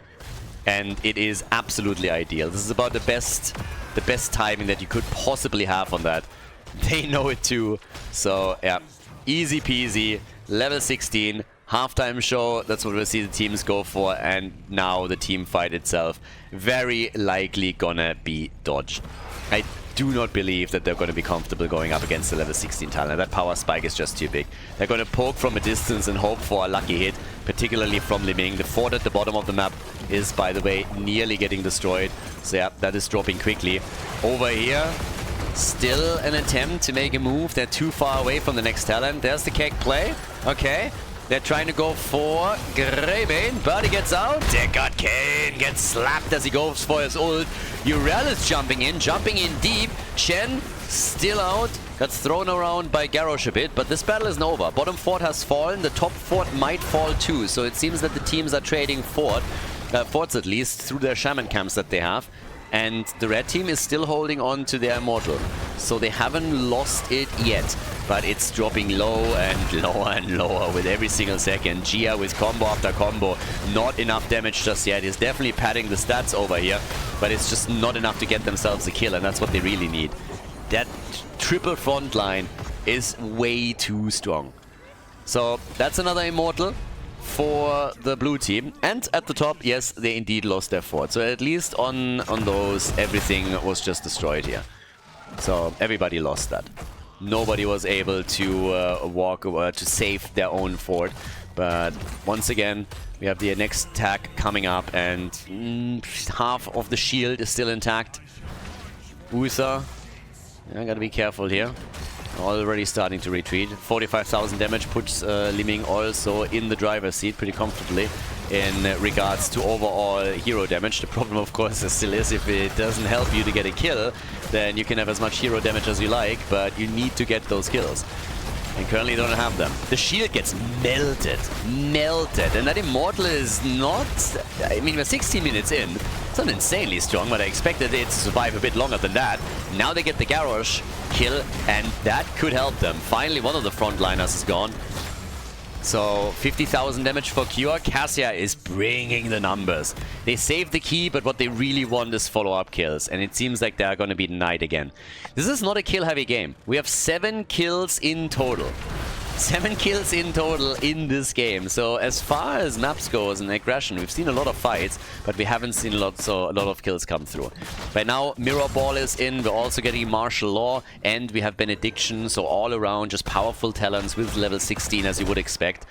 And it is absolutely ideal. This is about the best timing that you could possibly have on that. They know it too. So, yeah, easy peasy. Level 16, halftime show. That's what we'll see the teams go for. And now the team fight itself very likely gonna be dodged. I do not believe that they're going to be comfortable going up against the level 16 talent. That power spike is just too big. They're going to poke from a distance and hope for a lucky hit, particularly from Liming. The fort at the bottom of the map is, by the way, nearly getting destroyed. So yeah, that is dropping quickly. Over here, still an attempt to make a move. They're too far away from the next talent. There's the keg play. Okay. They're trying to go for Greymane, but he gets out. Deckard Kane gets slapped as he goes for his ult. Urel is jumping in deep. Chen still out. Got thrown around by Garrosh a bit, but this battle isn't over. Bottom fort has fallen. The top fort might fall too. So it seems that the teams are trading forts at least, through their shaman camps that they have. And the red team is still holding on to their immortal. So they haven't lost it yet. But it's dropping low and lower with every single second. Gia with combo after combo. Not enough damage just yet. He's definitely padding the stats over here. But it's just not enough to get themselves a kill. And that's what they really need. That triple front line is way too strong. So that's another immortal for the blue team. And at the top, yes, they indeed lost their fort. So at least on those, everything was just destroyed here. So everybody lost that. Nobody was able to to save their own fort. But once again, we have the next attack coming up, and half of the shield is still intact. Uther, I gotta be careful here. Already starting to retreat. 45,000 damage puts Liming also in the driver's seat pretty comfortably in regards to overall hero damage. The problem, of course, still is if it doesn't help you to get a kill, then you can have as much hero damage as you like, but you need to get those kills. And currently you don't have them. The shield gets melted. And that immortal is not... I mean, we're 16 minutes in. It's not insanely strong, but I expected it to survive a bit longer than that. Now they get the Garrosh kill, and that could help them. Finally, one of the frontliners is gone. So, 50,000 damage for Cure. Cassia is bringing the numbers. They saved the key, but what they really want is follow-up kills. And it seems like they're going to be denied again. This is not a kill-heavy game. We have 7 kills in total. 7 kills in total in this game. So as far as maps goes and aggression, we've seen a lot of fights, but we haven't seen a lot of kills come through. By now, Mirror Ball is in. We're also getting Martial Law, and we have Benediction. So all around, just powerful talents with level 16, as you would expect.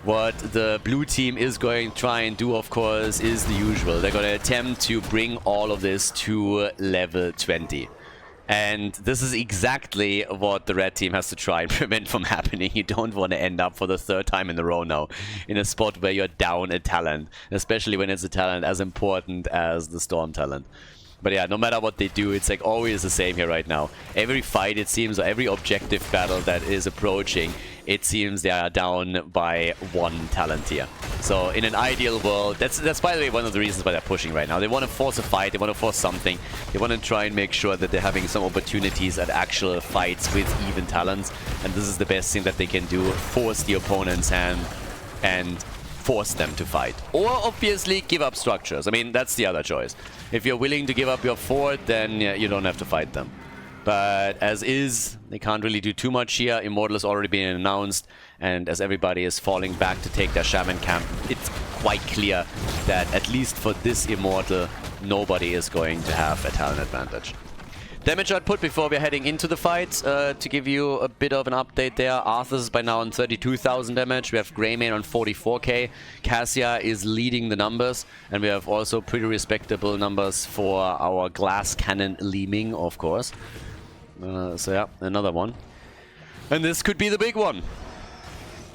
What the blue team is going to try and do, of course, is the usual. They're going to attempt to bring all of this to level 20. And this is exactly what the red team has to try and prevent from happening. You don't want to end up for the third time in a row now in a spot where you're down a talent, especially when it's a talent as important as the Storm talent. But yeah, no matter what they do, it's like always the same here right now. Every fight, it seems, or every objective battle that is approaching, it seems they are down by one talent here. So in an ideal world, that's by the way one of the reasons why they're pushing right now. They want to force a fight, they want to force something. They want to try and make sure that they're having some opportunities at actual fights with even talents. And this is the best thing that they can do, force the opponent's hand and force them to fight. Or obviously give up structures. I mean, that's the other choice. If you're willing to give up your fort, then yeah, you don't have to fight them. But as is, they can't really do too much here. Immortal has already been announced, and as everybody is falling back to take their Shaman camp, it's quite clear that at least for this Immortal, nobody is going to have a talent advantage. Damage output before we're heading into the fight, to give you a bit of an update there. Arthas is by now on 32,000 damage. We have Greymane on 44k. Cassia is leading the numbers. And we have also pretty respectable numbers for our Glass Cannon Li Ming, of course. So yeah, another one. And this could be the big one.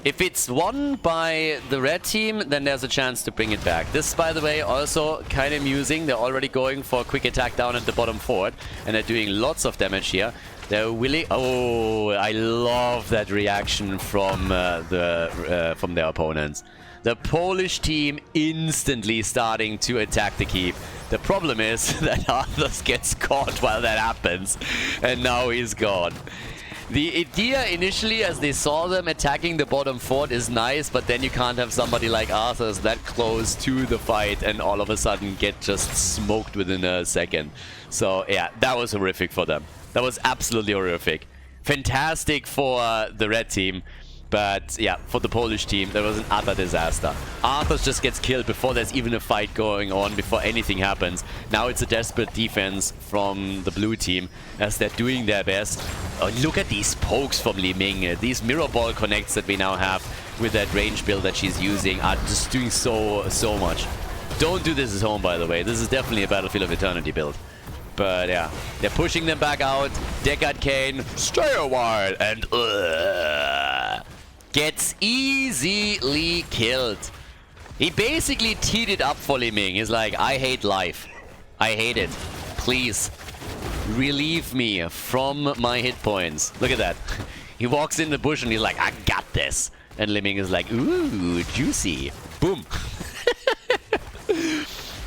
If it's won by the red team, then there's a chance to bring it back. This, by the way, also kind of amusing. They're already going for a quick attack down at the bottom fort, and they're doing lots of damage here. They're willing... Oh, I love that reaction from their opponents. The Polish team instantly starting to attack the keep. The problem is that Arthas gets caught while that happens, and now he's gone. The idea initially, as they saw them attacking the bottom fort, is nice, but then you can't have somebody like Arthas that close to the fight and all of a sudden get just smoked within a second. So yeah, that was horrific for them. That was absolutely horrific. Fantastic for the red team, but yeah, for the Polish team, that was an utter disaster. Arthas just gets killed before there's even a fight going on, before anything happens. Now it's a desperate defense from the blue team as they're doing their best. Oh, look at these pokes from Li Ming. These mirror ball connects that we now have with that range build that she's using are just doing so much. Don't do this at home, by the way. This is definitely a Battlefield of Eternity build. But yeah, they're pushing them back out. Deckard Cain, stay a while, and gets easily killed. He basically teed it up for Li Ming. He's like, I hate life. I hate it. Please, relieve me from my hit points. Look at that. He walks in the bush and he's like, I got this. And Li Ming is like, ooh, juicy. Boom.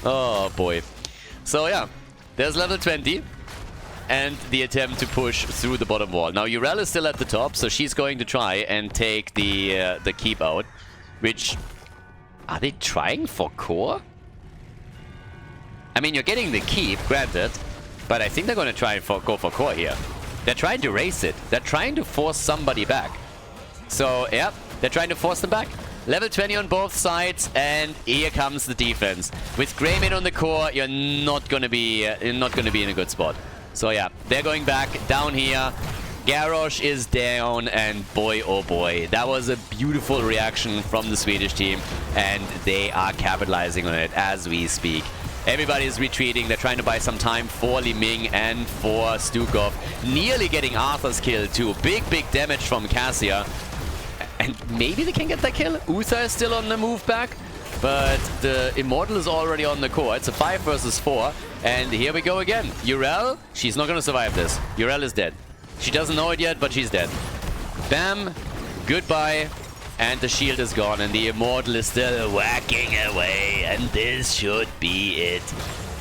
Oh, boy. So, yeah. There's level 20. And the attempt to push through the bottom wall. Now, Urel is still at the top, so she's going to try and take the keep out. Which... Are they trying for core? I mean, you're getting the keep, granted. But I think they're going to try and go for core here. They're trying to race it. They're trying to force somebody back. So, yeah, they're trying to force them back. Level 20 on both sides, and here comes the defense. With Greymane on the core, you're not going to be in a good spot. So yeah, they're going back down here. Garrosh is down, and boy, oh boy, that was a beautiful reaction from the Swedish team, and they are capitalizing on it as we speak. Everybody is retreating. They're trying to buy some time for Li Ming and for Stukov. Nearly getting Arthas killed too. Big damage from Cassia. And maybe they can get that kill. Uther is still on the move back. But the Immortal is already on the core. It's a 5 versus 4. And here we go again. Urel, she's not going to survive this. Urel is dead. She doesn't know it yet, but she's dead. Bam. Goodbye. And the shield is gone. And the Immortal is still whacking away. And this should be it.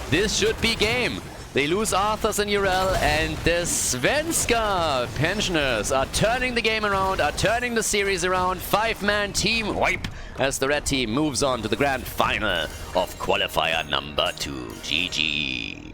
This should be game. They lose Arthas and Urel, and the Svenska pensioners are turning the game around, are turning the series around. 5-man team wipe as the red team moves on to the grand final of qualifier number 2. GG.